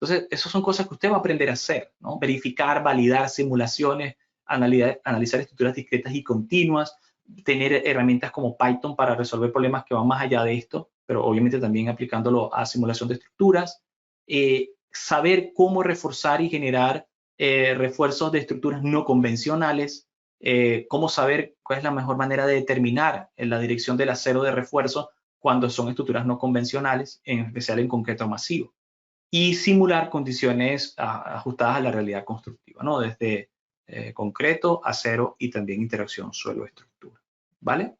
Entonces, esas son cosas que usted va a aprender a hacer, ¿no? Verificar, validar simulaciones, analizar estructuras discretas y continuas, tener herramientas como Python para resolver problemas que van más allá de esto, pero obviamente también aplicándolo a simulación de estructuras, saber cómo reforzar y generar refuerzos de estructuras no convencionales, cómo saber cuál es la mejor manera de determinar la dirección del acero de refuerzo cuando son estructuras no convencionales, en especial en concreto masivo, y simular condiciones ajustadas a la realidad constructiva, ¿no? Desde concreto, acero y también interacción suelo-estructura, ¿vale?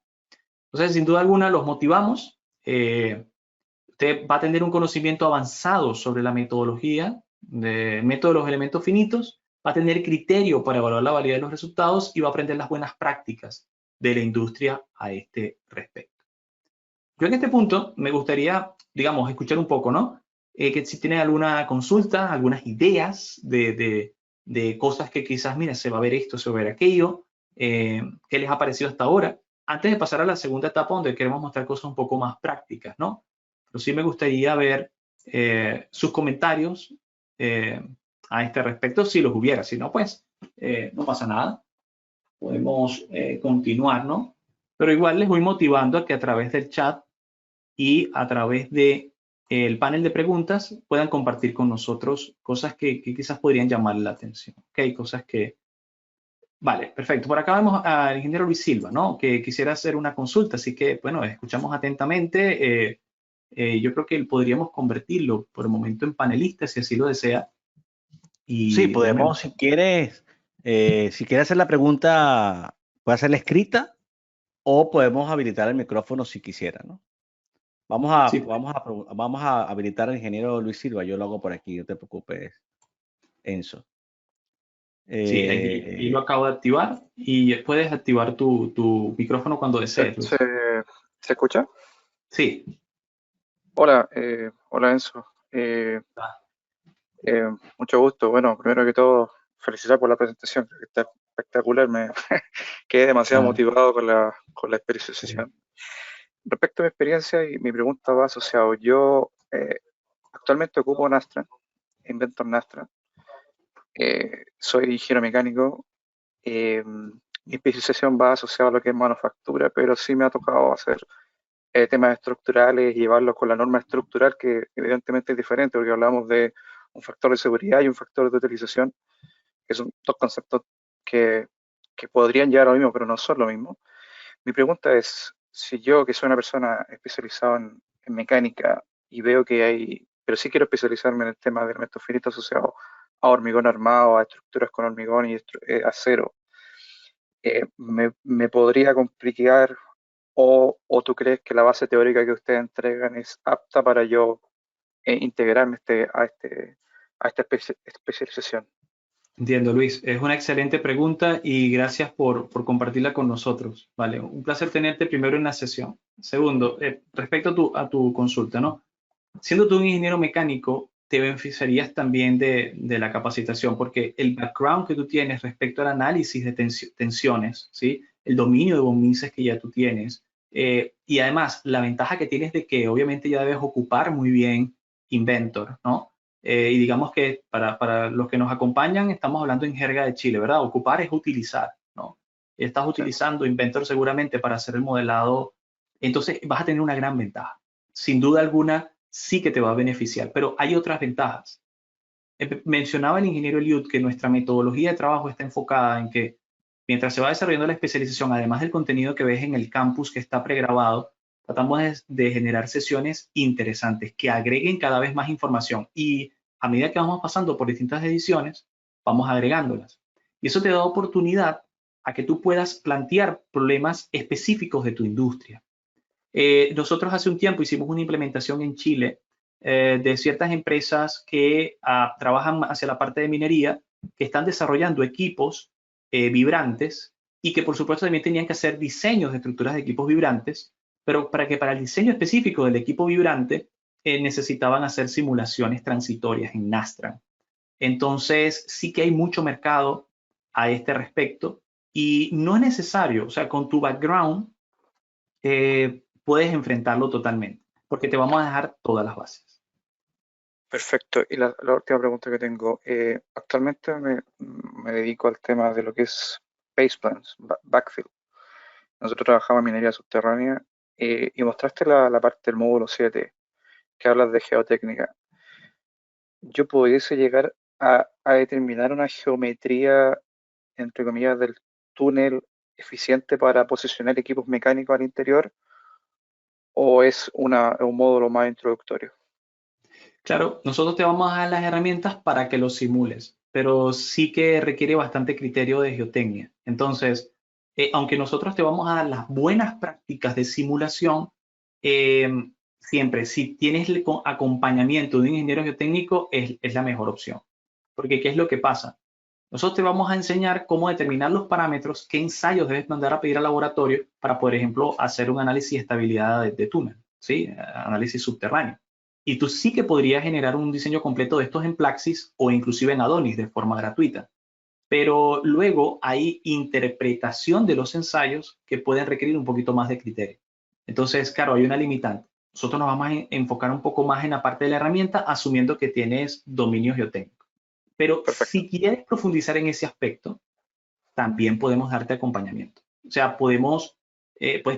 Entonces, sin duda alguna, los motivamos. Usted va a tener un conocimiento avanzado sobre la metodología, de método de los elementos finitos, va a tener criterio para evaluar la validez de los resultados y va a aprender las buenas prácticas de la industria a este respecto. Yo en este punto me gustaría, digamos, escuchar un poco, ¿no? Que si tienen alguna consulta, algunas ideas de cosas que quizás, mira, se va a ver esto, se va a ver aquello, ¿qué les ha parecido hasta ahora? Antes de pasar a la segunda etapa donde queremos mostrar cosas un poco más prácticas, ¿no? Pero sí me gustaría ver sus comentarios a este respecto, si los hubiera. Si no, pues no pasa nada. Podemos continuar, ¿no? Pero igual les voy motivando a que a través del chat y a través de el panel de preguntas puedan compartir con nosotros cosas que quizás podrían llamar la atención. ¿Ok? Cosas que... Vale, perfecto. Por acá vemos al ingeniero Luis Silva, ¿no? Que quisiera hacer una consulta, así que, bueno, escuchamos atentamente. Yo creo que podríamos convertirlo por el momento en panelista, si así lo desea. Sí, Y déjame... podemos, si quieres hacer la pregunta, puede hacerla escrita o podemos habilitar el micrófono si quisiera, ¿no? Sí, Vamos a habilitar al ingeniero Luis Silva. Yo lo hago por aquí, no te preocupes, Enzo. sí, ahí lo acabo de activar y puedes activar tu micrófono cuando ¿Se, desees, se, Luis. se escucha? Sí. Hola, hola Enzo. Ah, Mucho gusto. Bueno, primero que todo, felicitar por la presentación, creo que está espectacular. quedé demasiado Claro. motivado con la especialización. Respecto a mi experiencia y mi pregunta va asociado, yo actualmente ocupo Nastra, Inventor Nastra, soy ingeniero mecánico, mi especialización va asociada a lo que es manufactura, pero sí me ha tocado hacer temas estructurales y llevarlos con la norma estructural, que evidentemente es diferente, porque hablamos de un factor de seguridad y un factor de utilización, que son dos conceptos que, que podrían llevar a lo mismo, pero no son lo mismo. Mi pregunta es, si yo, que soy una persona especializada en mecánica y veo que hay, pero sí quiero especializarme en el tema de elementos finitos asociados a hormigón armado, a estructuras con hormigón y acero, me podría complicar o tú crees que la base teórica que ustedes entregan es apta para yo integrarme a esta especialización? Entiendo, Luis. Es una excelente pregunta y gracias por compartirla con nosotros. Vale, un placer tenerte primero en la sesión. Segundo, respecto a tu consulta, ¿no? Siendo tú un ingeniero mecánico, te beneficiarías también de la capacitación, porque el background que tú tienes respecto al análisis de tensiones, ¿sí? El dominio de bombinces que ya tú tienes, y además la ventaja que tienes de que obviamente ya debes ocupar muy bien Inventor, ¿no? Y digamos que para los que nos acompañan, estamos hablando en jerga de Chile, ¿verdad? Ocupar es utilizar, ¿no? Estás Sí. utilizando Inventor seguramente para hacer el modelado, entonces vas a tener una gran ventaja. Sin duda alguna, sí que te va a beneficiar, pero hay otras ventajas. Mencionaba el ingeniero Eliud que nuestra metodología de trabajo está enfocada en que mientras se va desarrollando la especialización, además del contenido que ves en el campus que está pregrabado, tratamos de generar sesiones interesantes que agreguen cada vez más información y a medida que vamos pasando por distintas ediciones, vamos agregándolas. Y eso te da oportunidad a que tú puedas plantear problemas específicos de tu industria. Nosotros hace un tiempo hicimos una implementación en Chile de ciertas empresas que trabajan hacia la parte de minería, que están desarrollando equipos vibrantes y que por supuesto también tenían que hacer diseños de estructuras de equipos vibrantes, pero para el diseño específico del equipo vibrante necesitaban hacer simulaciones transitorias en Nastran. Entonces sí que hay mucho mercado a este respecto y no es necesario, o sea, con tu background puedes enfrentarlo totalmente, porque te vamos a dejar todas las bases. Perfecto. Y la última pregunta que tengo. Actualmente me dedico al tema de lo que es baseplans, backfill. Nosotros trabajamos en minería subterránea y mostraste la parte del módulo 7 que hablas de geotécnica. Yo pudiese llegar a determinar una geometría, entre comillas, del túnel eficiente para posicionar equipos mecánicos al interior, o es un módulo más introductorio. Claro, nosotros te vamos a dar las herramientas para que lo simules, pero sí que requiere bastante criterio de geotecnia. Entonces, aunque nosotros te vamos a dar las buenas prácticas de simulación, eh, siempre si tienes el acompañamiento de un ingeniero geotécnico es la mejor opción. Porque ¿qué es lo que pasa? Nosotros te vamos a enseñar cómo determinar los parámetros, qué ensayos debes mandar a pedir al laboratorio para, por ejemplo, hacer un análisis de estabilidad de túnel, ¿sí? Análisis subterráneo. Y tú sí que podrías generar un diseño completo de estos en Plaxis o inclusive en Adonis de forma gratuita. Pero luego hay interpretación de los ensayos que pueden requerir un poquito más de criterio. Entonces, claro, hay una limitante. Nosotros nos vamos a enfocar un poco más en la parte de la herramienta, asumiendo que tienes dominio geotécnico. Pero Perfecto. si quieres profundizar en ese aspecto, también podemos darte acompañamiento. O sea, puedes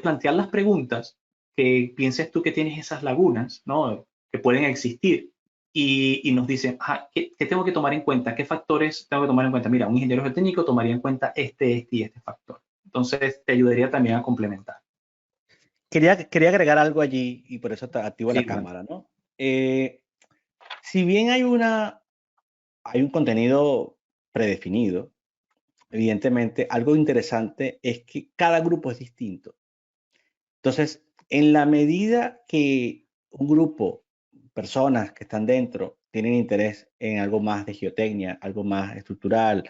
plantear las preguntas que pienses tú que tienes esas lagunas, ¿no? Que pueden existir. Y nos dicen, ¿qué tengo que tomar en cuenta? ¿Qué factores tengo que tomar en cuenta? Mira, un ingeniero geotécnico tomaría en cuenta este y este factor. Entonces, te ayudaría también a complementar. Quería agregar algo allí y por eso activo Sí, la claro. cámara, ¿no? Si bien hay un contenido predefinido, evidentemente, algo interesante es que cada grupo es distinto. Entonces, en la medida que un grupo, personas que están dentro, tienen interés en algo más de geotecnia, algo más estructural,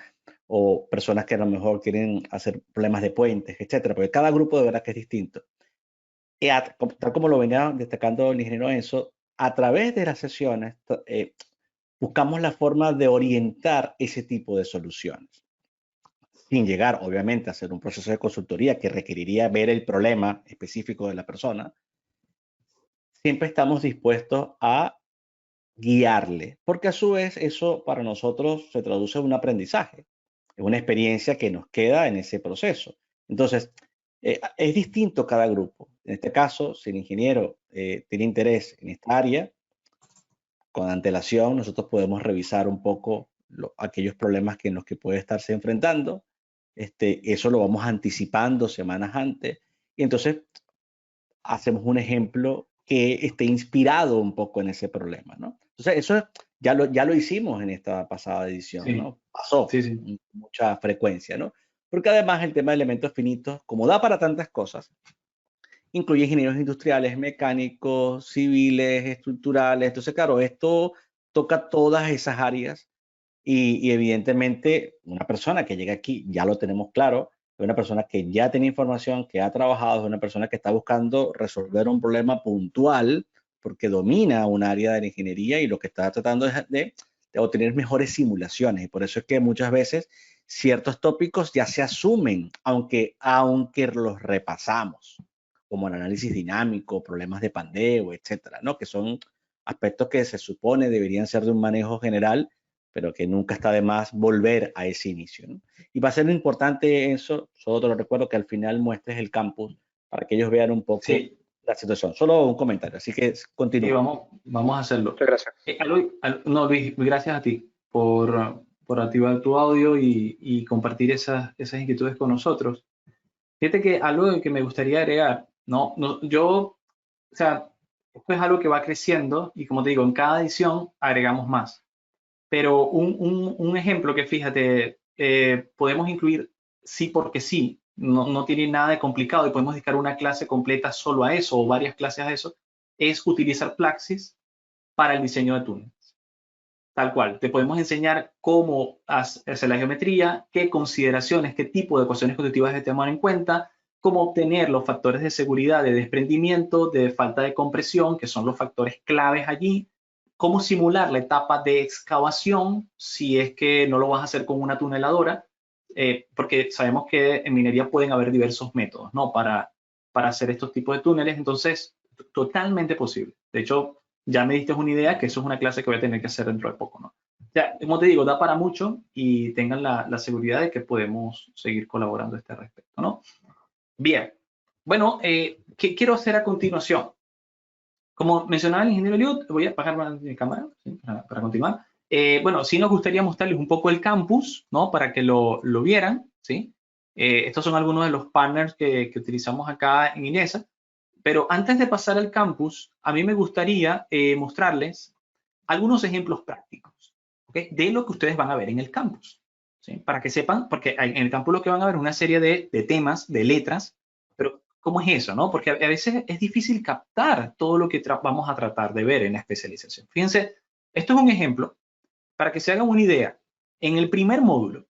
o personas que a lo mejor quieren hacer problemas de puentes, etcétera, porque cada grupo de verdad que es distinto. Y tal como lo venía destacando el ingeniero Enzo, a través de las sesiones buscamos la forma de orientar ese tipo de soluciones. sin llegar, obviamente, a hacer un proceso de consultoría que requeriría ver el problema específico de la persona, siempre estamos dispuestos a guiarle, porque a su vez eso para nosotros se traduce en un aprendizaje, en una experiencia que nos queda en ese proceso. Entonces, es distinto cada grupo. En este caso, si el ingeniero tiene interés en esta área, con antelación nosotros podemos revisar un poco aquellos problemas en los que puede estarse enfrentando. Eso lo vamos anticipando semanas antes y entonces hacemos un ejemplo que esté inspirado un poco en ese problema, ¿no? Entonces, eso ya lo hicimos en esta pasada edición, Sí, ¿no? Pasó sí. con mucha frecuencia, ¿no? Porque además el tema de elementos finitos, como da para tantas cosas, incluye ingenieros industriales, mecánicos, civiles, estructurales. Entonces, claro, esto toca todas esas áreas y evidentemente una persona que llega aquí, ya lo tenemos claro, es una persona que ya tiene información, que ha trabajado, es una persona que está buscando resolver un problema puntual porque domina un área de la ingeniería y lo que está tratando es de obtener mejores simulaciones. Y por eso es que muchas veces ciertos tópicos ya se asumen, aunque los repasamos, como el análisis dinámico, problemas de pandeo, etcétera, ¿no? Que son aspectos que se supone deberían ser de un manejo general, pero que nunca está de más volver a ese inicio, ¿no? Y va a ser importante eso, solo te lo recuerdo, que al final muestres el campus para que ellos vean un poco Sí, la situación. Solo un comentario, así que sí, continúa. vamos a hacerlo. Muchas gracias. No, Luis, gracias a ti por activar tu audio y compartir esas inquietudes con nosotros. Fíjate que algo que me gustaría agregar, o sea, esto es algo que va creciendo y como te digo, en cada edición agregamos más. Pero un ejemplo que fíjate, podemos incluir sí porque sí, no tiene nada de complicado y podemos dedicar una clase completa solo a eso o varias clases a eso, es utilizar Plaxis para el diseño de túneles. Tal cual, te podemos enseñar cómo hacer la geometría, qué consideraciones, qué tipo de ecuaciones constitutivas hay que tomar en cuenta, cómo obtener los factores de seguridad, de desprendimiento, de falta de compresión, que son los factores claves allí, cómo simular la etapa de excavación si es que no lo vas a hacer con una tuneladora, porque sabemos que en minería pueden haber diversos métodos, ¿no? Para hacer estos tipos de túneles, entonces, totalmente posible. De hecho, ya me diste una idea que eso es una clase que voy a tener que hacer dentro de poco, ¿no? Ya, como te digo, da para mucho y tengan la seguridad de que podemos seguir colaborando a este respecto, ¿no? Bien, bueno, ¿qué quiero hacer a continuación? Como mencionaba el ingeniero Eliud, voy a apagar mi cámara, ¿sí? Para continuar. Bueno, sí nos gustaría mostrarles un poco el campus, ¿no? Para que lo vieran, ¿sí? Estos son algunos de los partners que utilizamos acá en INESA. Pero antes de pasar al campus, a mí me gustaría mostrarles algunos ejemplos prácticos, ¿okay? De lo que ustedes van a ver en el campus, ¿sí? Para que sepan, porque en el campus lo que van a ver es una serie de temas, de letras, pero ¿cómo es eso, no? Porque a veces es difícil captar todo lo que vamos a tratar de ver en la especialización. Fíjense, esto es un ejemplo para que se hagan una idea. En el primer módulo,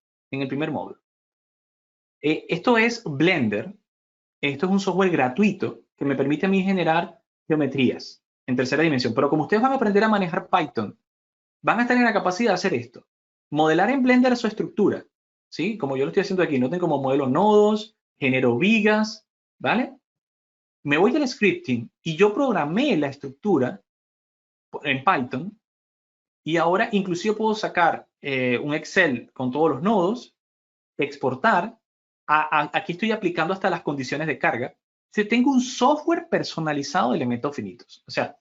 esto es Blender. Esto es un software gratuito que me permite a mí generar geometrías en tercera dimensión. Pero como ustedes van a aprender a manejar Python, van a estar en la capacidad de hacer esto. Modelar en Blender su estructura, ¿sí? Como yo lo estoy haciendo aquí, noten como modelo nodos, genero vigas, ¿vale? Me voy al scripting y yo programé la estructura en Python y ahora inclusive puedo sacar un Excel con todos los nodos, exportar. Aquí estoy aplicando hasta las condiciones de carga. Si tengo un software personalizado de elementos finitos. O sea,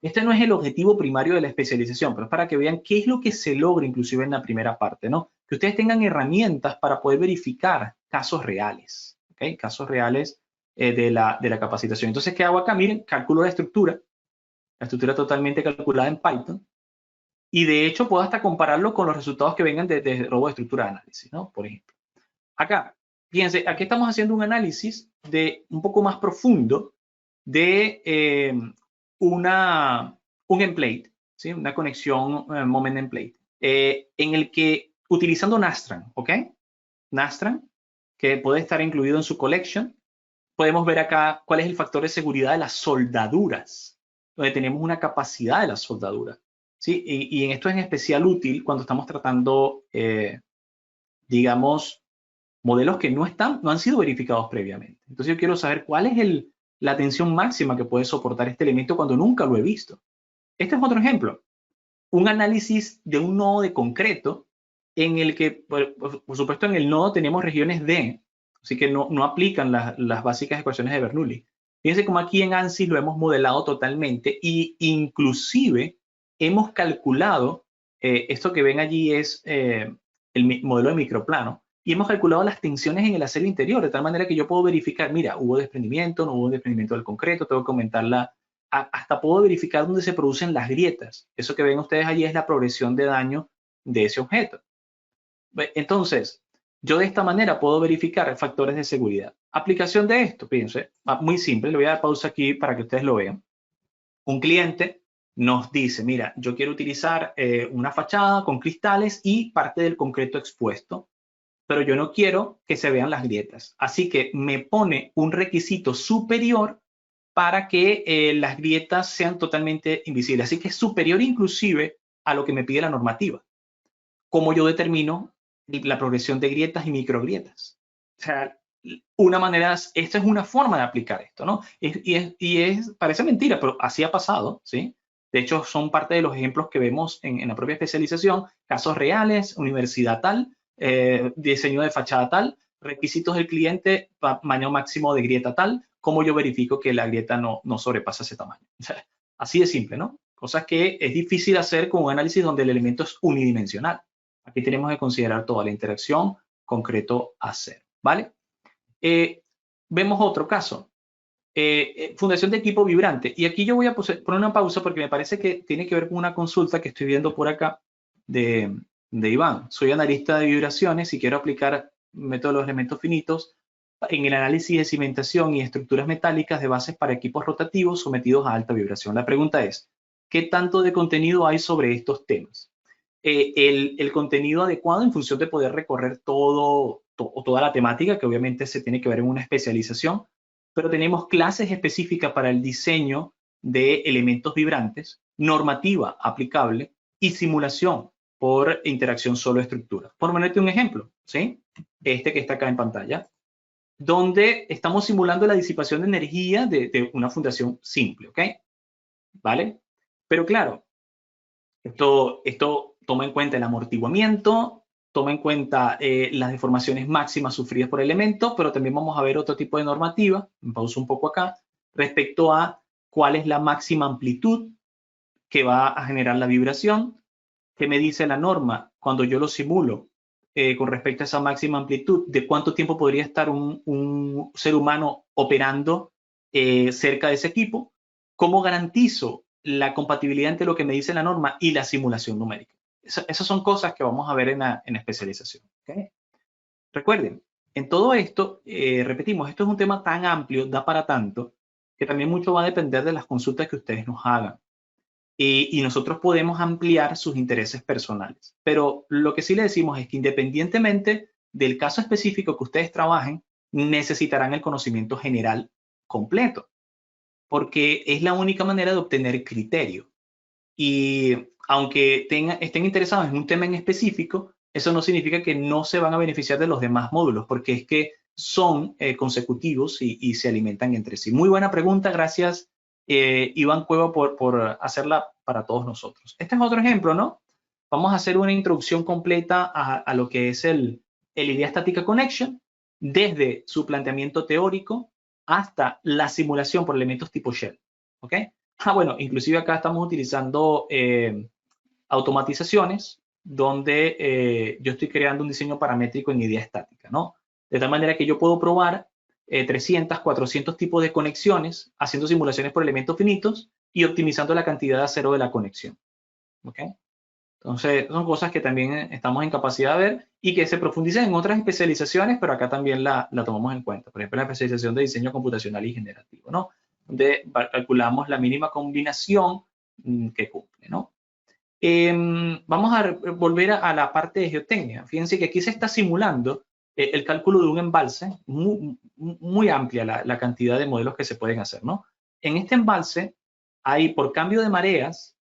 este no es el objetivo primario de la especialización, pero es para que vean qué es lo que se logra inclusive en la primera parte, ¿no? Que ustedes tengan herramientas para poder verificar casos reales, ¿ok? Casos reales de la capacitación. Entonces, ¿qué hago acá? Miren, calculo la estructura totalmente calculada en Python, y de hecho puedo hasta compararlo con los resultados que vengan de robo de estructura de análisis, ¿no? Por ejemplo. Acá, fíjense, aquí estamos haciendo un análisis de un poco más profundo de un emplate, ¿sí? Una conexión moment emplate, en el que utilizando Nastran, ¿ok? Nastran, que puede estar incluido en su collection, podemos ver acá cuál es el factor de seguridad de las soldaduras, donde tenemos una capacidad de la soldadura, ¿sí? Y en esto es en especial útil cuando estamos tratando, digamos, modelos que no han sido verificados previamente. Entonces yo quiero saber cuál es la tensión máxima que puede soportar este elemento cuando nunca lo he visto. Este es otro ejemplo. Un análisis de un nodo de concreto en el que, por supuesto, en el nodo tenemos regiones D, así que no aplican las básicas ecuaciones de Bernoulli. Fíjense cómo aquí en ANSYS lo hemos modelado totalmente e inclusive hemos calculado, esto que ven allí es el modelo de microplano, y hemos calculado las tensiones en el acero interior, de tal manera que yo puedo verificar, mira, hubo desprendimiento, no hubo desprendimiento del concreto, tengo que aumentar hasta puedo verificar dónde se producen las grietas. Eso que ven ustedes allí es la progresión de daño de ese objeto. Entonces, yo de esta manera puedo verificar factores de seguridad. Aplicación de esto, fíjense, muy simple, le voy a dar pausa aquí para que ustedes lo vean. Un cliente nos dice, mira, yo quiero utilizar una fachada con cristales y parte del concreto expuesto, pero yo no quiero que se vean las grietas. Así que me pone un requisito superior para que las grietas sean totalmente invisibles. Así que es superior inclusive a lo que me pide la normativa. ¿Cómo yo determino la progresión de grietas y microgrietas? O sea, esta es una forma de aplicar esto, ¿no? Parece mentira, pero así ha pasado, ¿sí? De hecho, son parte de los ejemplos que vemos en la propia especialización, casos reales, universidad tal, diseño de fachada tal, requisitos del cliente, tamaño máximo de grieta tal, cómo yo verifico que la grieta no sobrepasa ese tamaño. O sea, así de simple, ¿no? Cosas que es difícil hacer con un análisis donde el elemento es unidimensional. Aquí tenemos que considerar toda la interacción concreto acero, ¿vale? Vemos otro caso. Fundación de equipo vibrante. Y aquí yo voy a poner una pausa porque me parece que tiene que ver con una consulta que estoy viendo por acá de Iván. Soy analista de vibraciones y quiero aplicar método de los elementos finitos en el análisis de cimentación y estructuras metálicas de bases para equipos rotativos sometidos a alta vibración. La pregunta es, ¿qué tanto de contenido hay sobre estos temas? El contenido adecuado en función de poder recorrer toda la temática, que obviamente se tiene que ver en una especialización, pero tenemos clases específicas para el diseño de elementos vibrantes, normativa aplicable y simulación por interacción solo estructura. Por ponerte un ejemplo, ¿sí? Este que está acá en pantalla, donde estamos simulando la disipación de energía de una fundación simple, ¿ok? ¿Vale? Pero claro, esto toma en cuenta el amortiguamiento, toma en cuenta las deformaciones máximas sufridas por el elemento, pero también vamos a ver otro tipo de normativa, me pauso un poco acá, respecto a cuál es la máxima amplitud que va a generar la vibración, qué me dice la norma cuando yo lo simulo con respecto a esa máxima amplitud, de cuánto tiempo podría estar un ser humano operando cerca de ese equipo, cómo garantizo la compatibilidad entre lo que me dice la norma y la simulación numérica. Esas son cosas que vamos a ver en especialización. ¿Okay? Recuerden, en todo esto, repetimos, esto es un tema tan amplio, da para tanto, que también mucho va a depender de las consultas que ustedes nos hagan. Y nosotros podemos ampliar sus intereses personales. Pero lo que sí le decimos es que independientemente del caso específico que ustedes trabajen, necesitarán el conocimiento general completo, porque es la única manera de obtener criterio. Y aunque estén interesados en un tema en específico, eso no significa que no se van a beneficiar de los demás módulos, porque es que son consecutivos y se alimentan entre sí. Muy buena pregunta, gracias Iván Cueva por hacerla para todos nosotros. Este es otro ejemplo, ¿no? Vamos a hacer una introducción completa a lo que es el Idea Estática Connection, desde su planteamiento teórico hasta la simulación por elementos tipo Shell, ¿ok? Bueno, inclusive acá estamos utilizando automatizaciones donde yo estoy creando un diseño paramétrico en idea estática, ¿no? De tal manera que yo puedo probar 300, 400 tipos de conexiones haciendo simulaciones por elementos finitos y optimizando la cantidad de acero de la conexión, ¿ok? Entonces, son cosas que también estamos en capacidad de ver y que se profundizan en otras especializaciones, pero acá también la tomamos en cuenta. Por ejemplo, la especialización de diseño computacional y generativo, ¿no? Donde calculamos la mínima combinación que cumple, ¿no? Vamos a volver a la parte de geotecnia. Fíjense que aquí se está simulando el cálculo de un embalse, muy amplia la cantidad de modelos que se pueden hacer, ¿no? En este embalse hay, por cambio de mareas,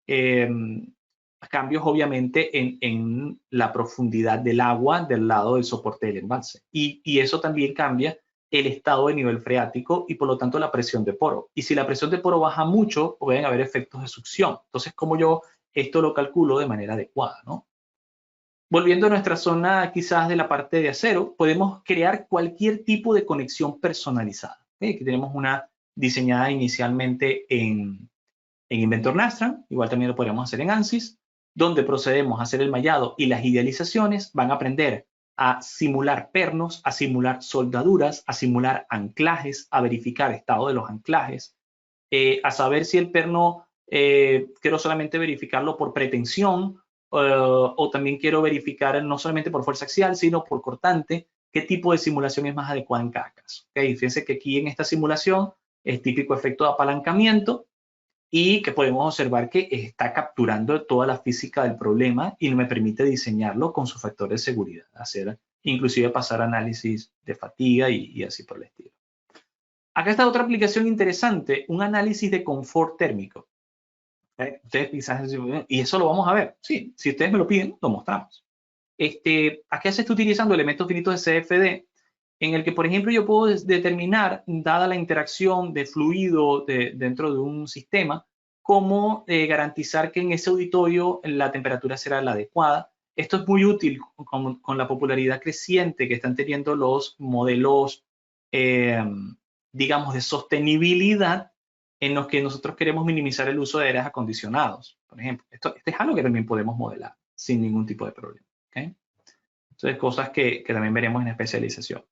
cambios obviamente en la profundidad del agua del lado del soporte del embalse. Y eso también cambia el estado de nivel freático y por lo tanto la presión de poro. Y si la presión de poro baja mucho, pueden haber efectos de succión. Entonces, ¿cómo yo esto lo calculo de manera adecuada, ¿no? Volviendo a nuestra zona quizás de la parte de acero, podemos crear cualquier tipo de conexión personalizada. Aquí tenemos una diseñada inicialmente en Inventor Nastran, igual también lo podríamos hacer en ANSYS, donde procedemos a hacer el mallado y las idealizaciones. Van a aprender a simular pernos, a simular soldaduras, a simular anclajes, a verificar estado de los anclajes, a saber si el perno quiero solamente verificarlo por pretensión o también quiero verificar no solamente por fuerza axial, sino por cortante, qué tipo de simulación es más adecuada en cada caso. ¿Okay? Fíjense que aquí en esta simulación es típico efecto de apalancamiento, y que podemos observar que está capturando toda la física del problema y me permite diseñarlo con sus factores de seguridad, hacer inclusive pasar análisis de fatiga y así por el estilo. Acá está otra aplicación interesante, un análisis de confort térmico. Ustedes quizás, y eso lo vamos a ver. Sí, si ustedes me lo piden, lo mostramos. Acá se está utilizando elementos finitos de CFD, en el que, por ejemplo, yo puedo determinar, dada la interacción de fluido dentro de un sistema, cómo garantizar que en ese auditorio la temperatura será la adecuada. Esto es muy útil con la popularidad creciente que están teniendo los modelos, digamos, de sostenibilidad, en los que nosotros queremos minimizar el uso de aires acondicionados. Por ejemplo, esto es algo que también podemos modelar sin ningún tipo de problema. ¿Okay? Entonces, cosas que también veremos en especialización.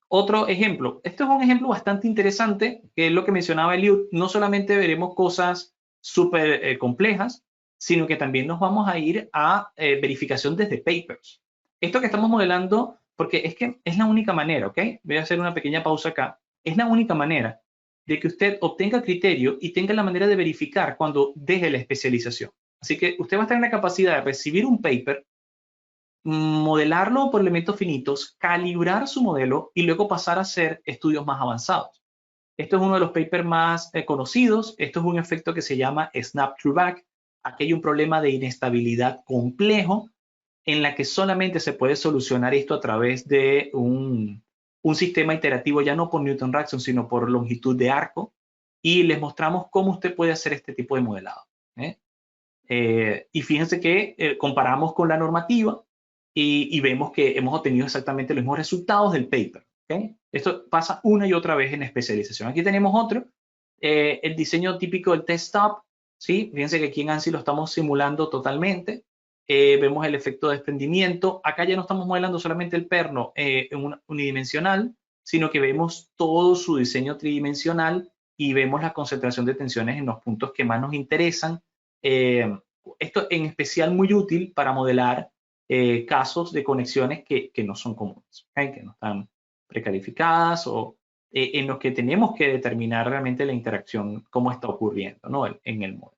Otro ejemplo, esto es un ejemplo bastante interesante, que es lo que mencionaba Eliud. No solamente veremos cosas súper complejas, sino que también nos vamos a ir a verificación desde papers. Esto que estamos modelando, porque es que es la única manera, ¿ok? Voy a hacer una pequeña pausa acá. Es la única manera de que usted obtenga criterio y tenga la manera de verificar cuando deje la especialización. Así que usted va a tener la capacidad de recibir un paper, modelarlo por elementos finitos, calibrar su modelo y luego pasar a hacer estudios más avanzados. Esto es uno de los papers más conocidos. Esto es un efecto que se llama snap through back. Aquí hay un problema de inestabilidad complejo en la que solamente se puede solucionar esto a través de un sistema iterativo, ya no por Newton-Raphson, sino por longitud de arco. Y les mostramos cómo usted puede hacer este tipo de modelado. Y fíjense que comparamos con la normativa y vemos que hemos obtenido exactamente los mismos resultados del paper. ¿Okay? Esto pasa una y otra vez en especialización. Aquí tenemos otro, el diseño típico del test stop. ¿Sí? Fíjense que aquí en ANSYS lo estamos simulando totalmente. Vemos el efecto de desprendimiento. Acá ya no estamos modelando solamente el perno unidimensional, sino que vemos todo su diseño tridimensional y vemos la concentración de tensiones en los puntos que más nos interesan. Esto en especial muy útil para modelar casos de conexiones que no son comunes, ¿okay? Que no están precalificadas o en los que tenemos que determinar realmente la interacción, cómo está ocurriendo, ¿no? En el modelo.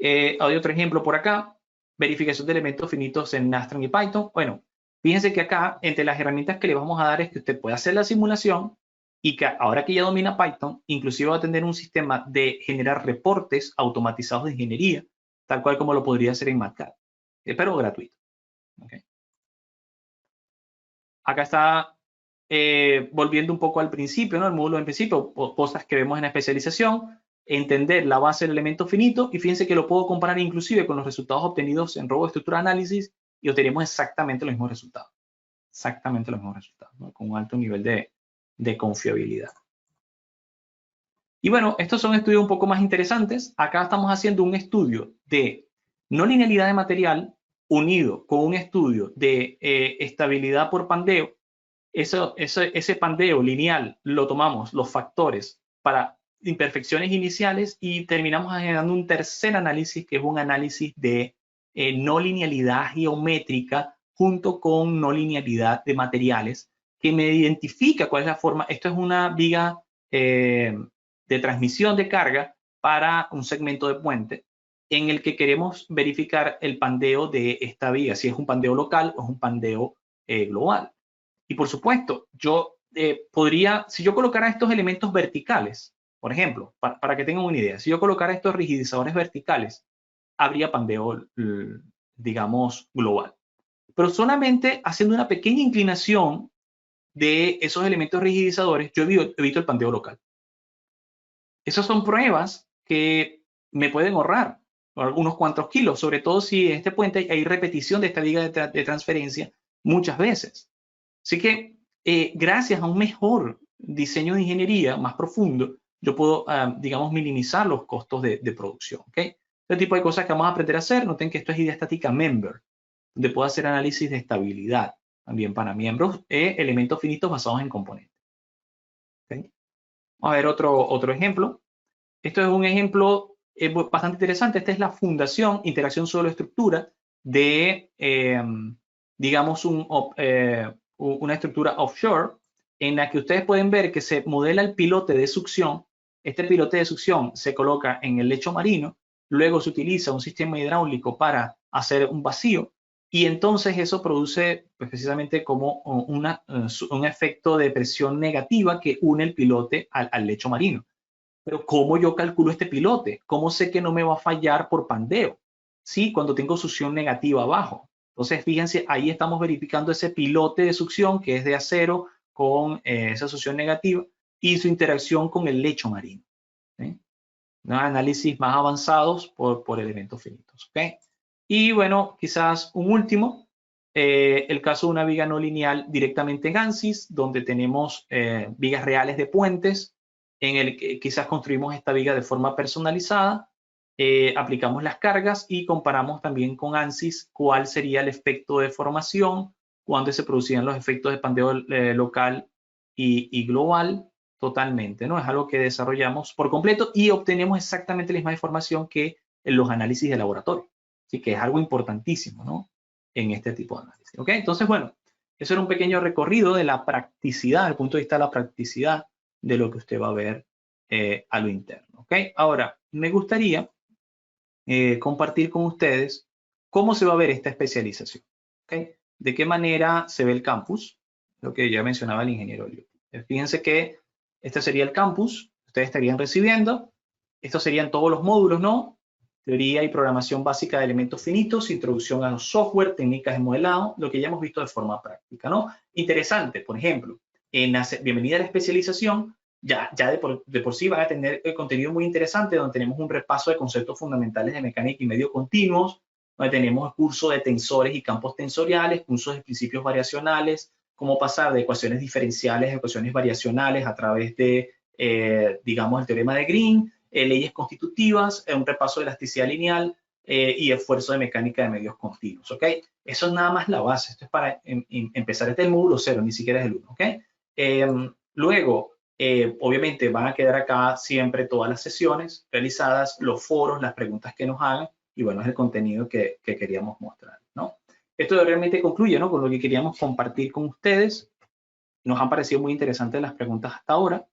Hay otro ejemplo por acá, verificación de elementos finitos en Nastran y Python. Bueno, fíjense que acá, entre las herramientas que le vamos a dar es que usted puede hacer la simulación y que ahora que ya domina Python, inclusive va a tener un sistema de generar reportes automatizados de ingeniería, tal cual como lo podría hacer en MATLAB, pero gratuito. Okay. Acá está volviendo un poco al principio, ¿no? El módulo en principio, cosas que vemos en la especialización, entender la base del elemento finito, y fíjense que lo puedo comparar inclusive con los resultados obtenidos en robo de estructura de análisis y obtenemos exactamente los mismos resultados. Exactamente los mismos resultados, ¿no? Con un alto nivel de confiabilidad. Y bueno, estos son estudios un poco más interesantes. Acá estamos haciendo un estudio de no linealidad de material unido con un estudio de estabilidad por pandeo. Ese pandeo lineal lo tomamos los factores para imperfecciones iniciales y terminamos generando un tercer análisis, que es un análisis de no linealidad geométrica junto con no linealidad de materiales, que me identifica cuál es la forma. Esto es una viga de transmisión de carga para un segmento de puente en el que queremos verificar el pandeo de esta viga, si es un pandeo local o es un pandeo global. Y por supuesto, yo podría, si yo colocara estos elementos verticales, por ejemplo, para que tengan una idea, si yo colocara estos rigidizadores verticales habría pandeo, digamos, global. Pero solamente haciendo una pequeña inclinación de esos elementos rigidizadores, yo evito el pandeo local. Esas son pruebas que me pueden ahorrar unos cuantos kilos, sobre todo si en este puente hay repetición de esta viga de transferencia muchas veces. Así que gracias a un mejor diseño de ingeniería más profundo, yo puedo, digamos, minimizar los costos de producción. ¿Okay? Este tipo de cosas que vamos a aprender a hacer. Noten que esto es idea estática member, donde puedo hacer análisis de estabilidad también para miembros elementos finitos basados en componentes. ¿Okay? Vamos a ver otro ejemplo. Esto es un ejemplo bastante interesante. Esta es la fundación, interacción suelo-estructura de, digamos, una estructura offshore en la que ustedes pueden ver que se modela el pilote de succión. Este pilote de succión se coloca en el lecho marino, luego se utiliza un sistema hidráulico para hacer un vacío y entonces eso produce pues, precisamente como un efecto de presión negativa que une el pilote al lecho marino. Pero ¿cómo yo calculo este pilote? ¿Cómo sé que no me va a fallar por pandeo? Sí, cuando tengo succión negativa abajo. Entonces, fíjense, ahí estamos verificando ese pilote de succión que es de acero con esa succión negativa y su interacción con el lecho marino. ¿Sí? Análisis más avanzados por elementos finitos. ¿Okay? Y bueno, quizás un último, el caso de una viga no lineal directamente en ANSYS, donde tenemos vigas reales de puentes, en el que quizás construimos esta viga de forma personalizada, aplicamos las cargas y comparamos también con ANSYS cuál sería el efecto de formación, cuándo se producían los efectos de pandeo local y global totalmente, ¿no? Es algo que desarrollamos por completo y obtenemos exactamente la misma información que en los análisis de laboratorio. Así que es algo importantísimo, ¿no? En este tipo de análisis. ¿Ok? Entonces, bueno, eso era un pequeño recorrido de la practicidad, desde el punto de vista de la practicidad de lo que usted va a ver a lo interno. ¿Ok? Ahora, me gustaría compartir con ustedes cómo se va a ver esta especialización. ¿Ok? De qué manera se ve el campus, lo que ya mencionaba el ingeniero Liu. Fíjense que este sería el campus, ustedes estarían recibiendo, estos serían todos los módulos, ¿no? Teoría y programación básica de elementos finitos, introducción a los software, técnicas de modelado, lo que ya hemos visto de forma práctica, ¿no? Interesante, por ejemplo, en la bienvenida a la especialización, ya de por sí van a tener contenido muy interesante, donde tenemos un repaso de conceptos fundamentales de mecánica y medios continuos, donde tenemos cursos de tensores y campos tensoriales, cursos de principios variacionales, cómo pasar de ecuaciones diferenciales a ecuaciones variacionales a través de, digamos, el teorema de Green, leyes constitutivas, un repaso de elasticidad lineal y esfuerzo de mecánica de medios continuos, ¿ok? Eso es nada más la base. Esto es para empezar. Este es el módulo 0, ni siquiera es el 1, ¿ok? Luego, obviamente van a quedar acá siempre todas las sesiones realizadas, los foros, las preguntas que nos hagan y bueno, es el contenido que queríamos mostrar, ¿no? Esto realmente concluye, ¿no? Con lo que queríamos compartir con ustedes. Nos han parecido muy interesantes las preguntas hasta ahora.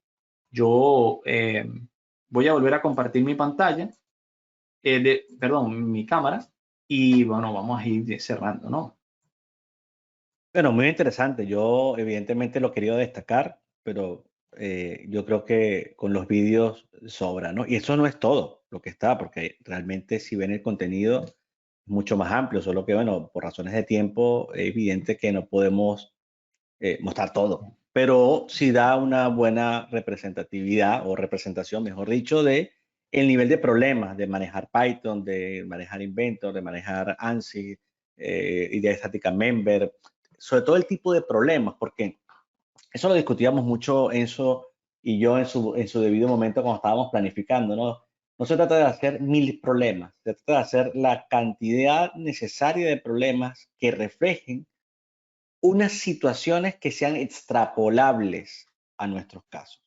Yo voy a volver a compartir mi pantalla, perdón, mi cámara y bueno, vamos a ir cerrando, ¿no? Bueno, muy interesante. Yo evidentemente lo quería destacar, pero yo creo que con los vídeos sobra, ¿no? Y eso no es todo lo que está, porque realmente si ven el contenido es mucho más amplio, solo que, bueno, por razones de tiempo es evidente que no podemos mostrar todo, pero sí da una buena representatividad o representación, mejor dicho, de el nivel de problemas de manejar Python, de manejar Inventor, de manejar ANSYS, idea estática member, sobre todo el tipo de problemas, porque eso lo discutíamos mucho Enzo y yo en su debido momento cuando estábamos planificando, ¿no? No se trata de hacer 1000 problemas, se trata de hacer la cantidad necesaria de problemas que reflejen unas situaciones que sean extrapolables a nuestros casos.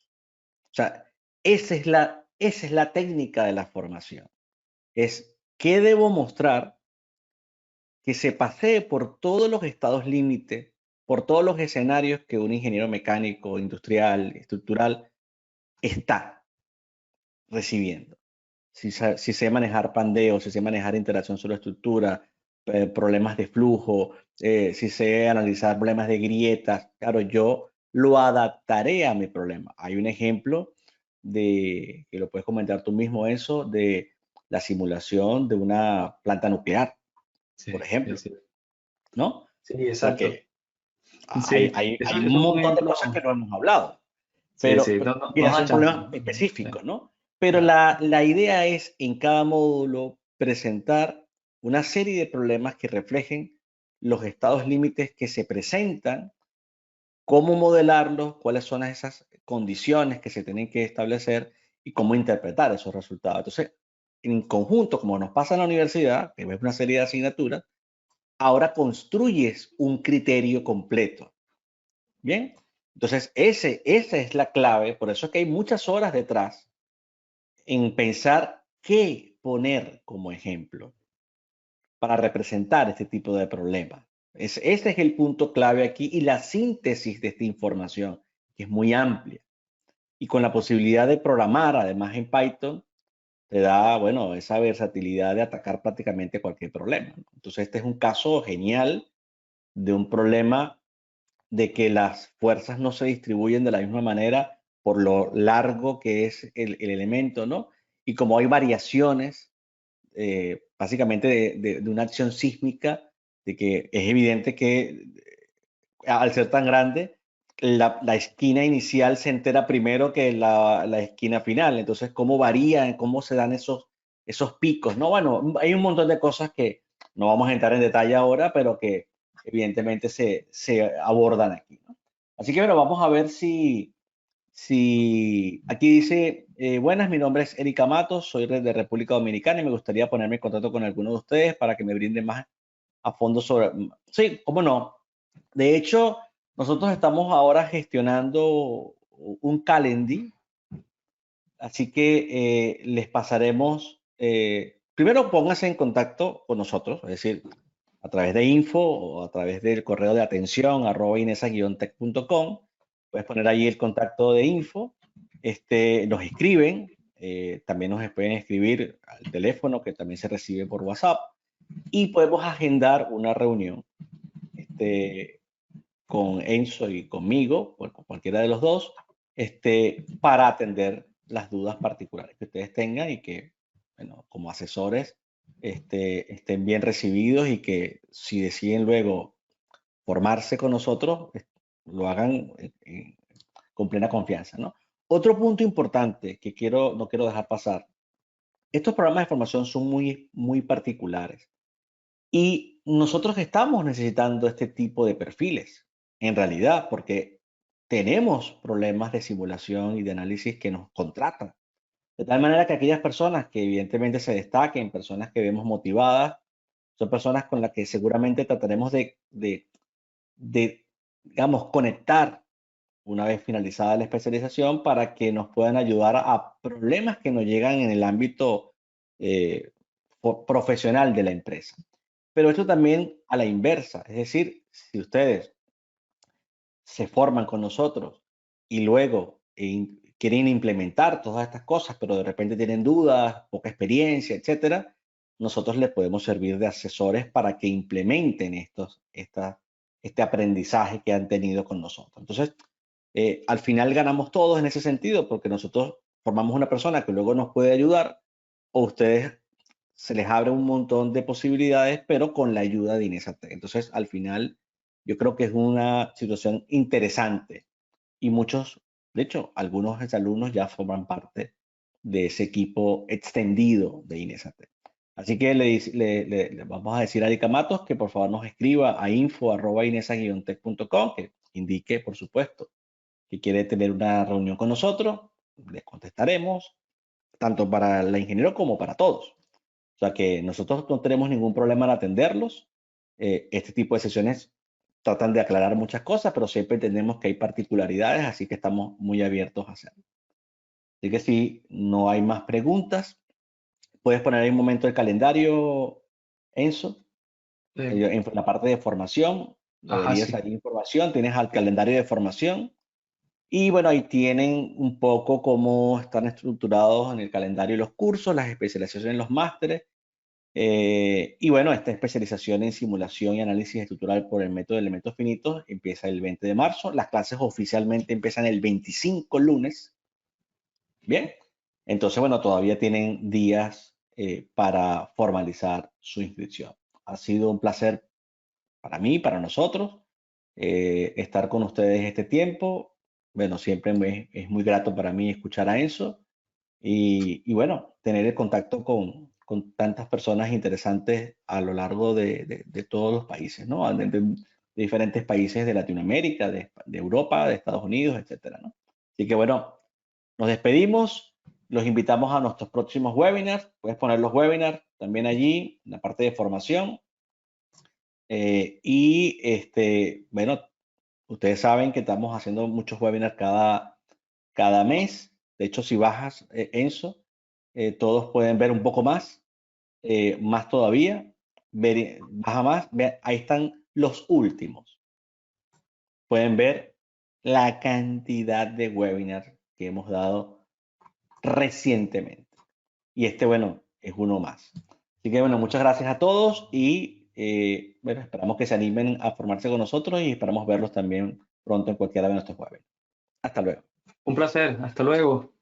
O sea, esa es la técnica de la formación. Es qué debo mostrar que se pasee por todos los estados límite, por todos los escenarios que un ingeniero mecánico, industrial, estructural está recibiendo. Si sé manejar pandeo, si sé manejar interacción sobre estructura, problemas de flujo, si sé analizar problemas de grietas, claro, yo lo adaptaré a mi problema. Hay un ejemplo que lo puedes comentar tú mismo, eso, de la simulación de una planta nuclear, Sí, por ejemplo, sí, sí. ¿no? Sí, O sea exacto. que hay, Sí, hay, eso hay un es un montón de ejemplo. cosas que no hemos hablado, Sí, sí, pero nos ya da son chance. problemas Sí, específicos, ¿no? Pero claro. la idea es en cada módulo presentar una serie de problemas que reflejen los estados límites que se presentan, cómo modelarlos, cuáles son esas condiciones que se tienen que establecer y cómo interpretar esos resultados. Entonces, en conjunto, como nos pasa en la universidad, que ves una serie de asignaturas, ahora construyes un criterio completo. Bien, entonces esa es la clave, por eso es que hay muchas horas detrás en pensar qué poner como ejemplo para representar este tipo de problemas. Ese es el punto clave aquí y la síntesis de esta información, que es muy amplia. Y con la posibilidad de programar, además en Python, te da, bueno, esa versatilidad de atacar prácticamente cualquier problema. Entonces, este es un caso genial de un problema de que las fuerzas no se distribuyen de la misma manera por lo largo que es el elemento, ¿no? Y como hay variaciones, básicamente de una acción sísmica, de que es evidente que al ser tan grande, la esquina inicial se entera primero que la esquina final. Entonces, ¿cómo varían? ¿Cómo se dan esos picos? No, bueno, hay un montón de cosas que no vamos a entrar en detalle ahora, pero que evidentemente se abordan aquí, ¿no? Así que bueno, vamos a ver si aquí dice, buenas, mi nombre es Erika Matos, soy de República Dominicana y me gustaría ponerme en contacto con alguno de ustedes para que me brinden más a fondo sobre... Sí, cómo no. De hecho, nosotros estamos ahora gestionando un calendar, así que les pasaremos, primero pónganse en contacto con nosotros, es decir, a través de info o a través del correo de atención @inesa-tech.com, puedes poner ahí el contacto de info, nos escriben, también nos pueden escribir al teléfono que también se recibe por WhatsApp y podemos agendar una reunión con Enzo y conmigo, con cualquiera de los dos, para atender las dudas particulares que ustedes tengan y que, bueno, como asesores, estén bien recibidos y que si deciden luego formarse con nosotros, lo hagan con plena confianza, ¿no? Otro punto importante que no quiero dejar pasar, estos programas de formación son muy particulares. Y nosotros estamos necesitando este tipo de perfiles, en realidad, porque tenemos problemas de simulación y de análisis que nos contratan. De tal manera que aquellas personas que evidentemente se destaquen, personas que vemos motivadas, son personas con las que seguramente trataremos de, digamos, conectar una vez finalizada la especialización para que nos puedan ayudar a problemas que nos llegan en el ámbito eh, profesional de la empresa. Pero esto también a la inversa, es decir, si ustedes se forman con nosotros y luego quieren implementar todas estas cosas, pero de repente tienen dudas, poca experiencia, etcétera, nosotros les podemos servir de asesores para que implementen este aprendizaje que han tenido con nosotros. Entonces, al final ganamos todos en ese sentido, porque nosotros formamos una persona que luego nos puede ayudar, o ustedes se les abre un montón de posibilidades, pero con la ayuda de Inesatec. Entonces, al final, yo creo que es una situación interesante y muchos, de hecho, algunos exalumnos ya forman parte de ese equipo extendido de Inesatec. Así que le vamos a decir a Erika Matos que por favor nos escriba a info@inesa-tech.com, que indique, por supuesto, que quiere tener una reunión con nosotros, les contestaremos, tanto para la ingeniero como para todos. O sea que nosotros no tenemos ningún problema en atenderlos. Este tipo de sesiones tratan de aclarar muchas cosas, pero siempre entendemos que hay particularidades, así que estamos muy abiertos a hacerlo. Así que si no hay más preguntas, puedes poner ahí un momento el calendario, Enzo, en la parte de formación. Ajá, Deberías sí. salir información, tienes al calendario de formación. Y bueno, ahí tienen un poco cómo están estructurados en el calendario los cursos, las especializaciones en los másteres. Y bueno, esta especialización en simulación y análisis estructural por el método de elementos finitos empieza el 20 de marzo. Las clases oficialmente empiezan el 25 lunes. Bien, entonces bueno, todavía tienen días para formalizar su inscripción. Ha sido un placer para mí, para nosotros, estar con ustedes este tiempo. Bueno, siempre es muy grato para mí escuchar a Enzo y bueno, tener el contacto con tantas personas interesantes a lo largo de todos los países, ¿no? De diferentes países de Latinoamérica, de Europa, de Estados Unidos, etcétera, ¿no? Así que bueno, nos despedimos, los invitamos a nuestros próximos webinars. Puedes poner los webinars también allí, en la parte de formación. Bueno, ustedes saben que estamos haciendo muchos webinars cada mes. De hecho, si bajas Enzo, todos pueden ver un poco más todavía. Baja más, ahí están los últimos. Pueden ver la cantidad de webinars que hemos dado recientemente. Y bueno, es uno más. Así que, bueno, muchas gracias a todos y, bueno, esperamos que se animen a formarse con nosotros y esperamos verlos también pronto en cualquiera de nuestros webinars. Hasta luego. Un placer, hasta luego.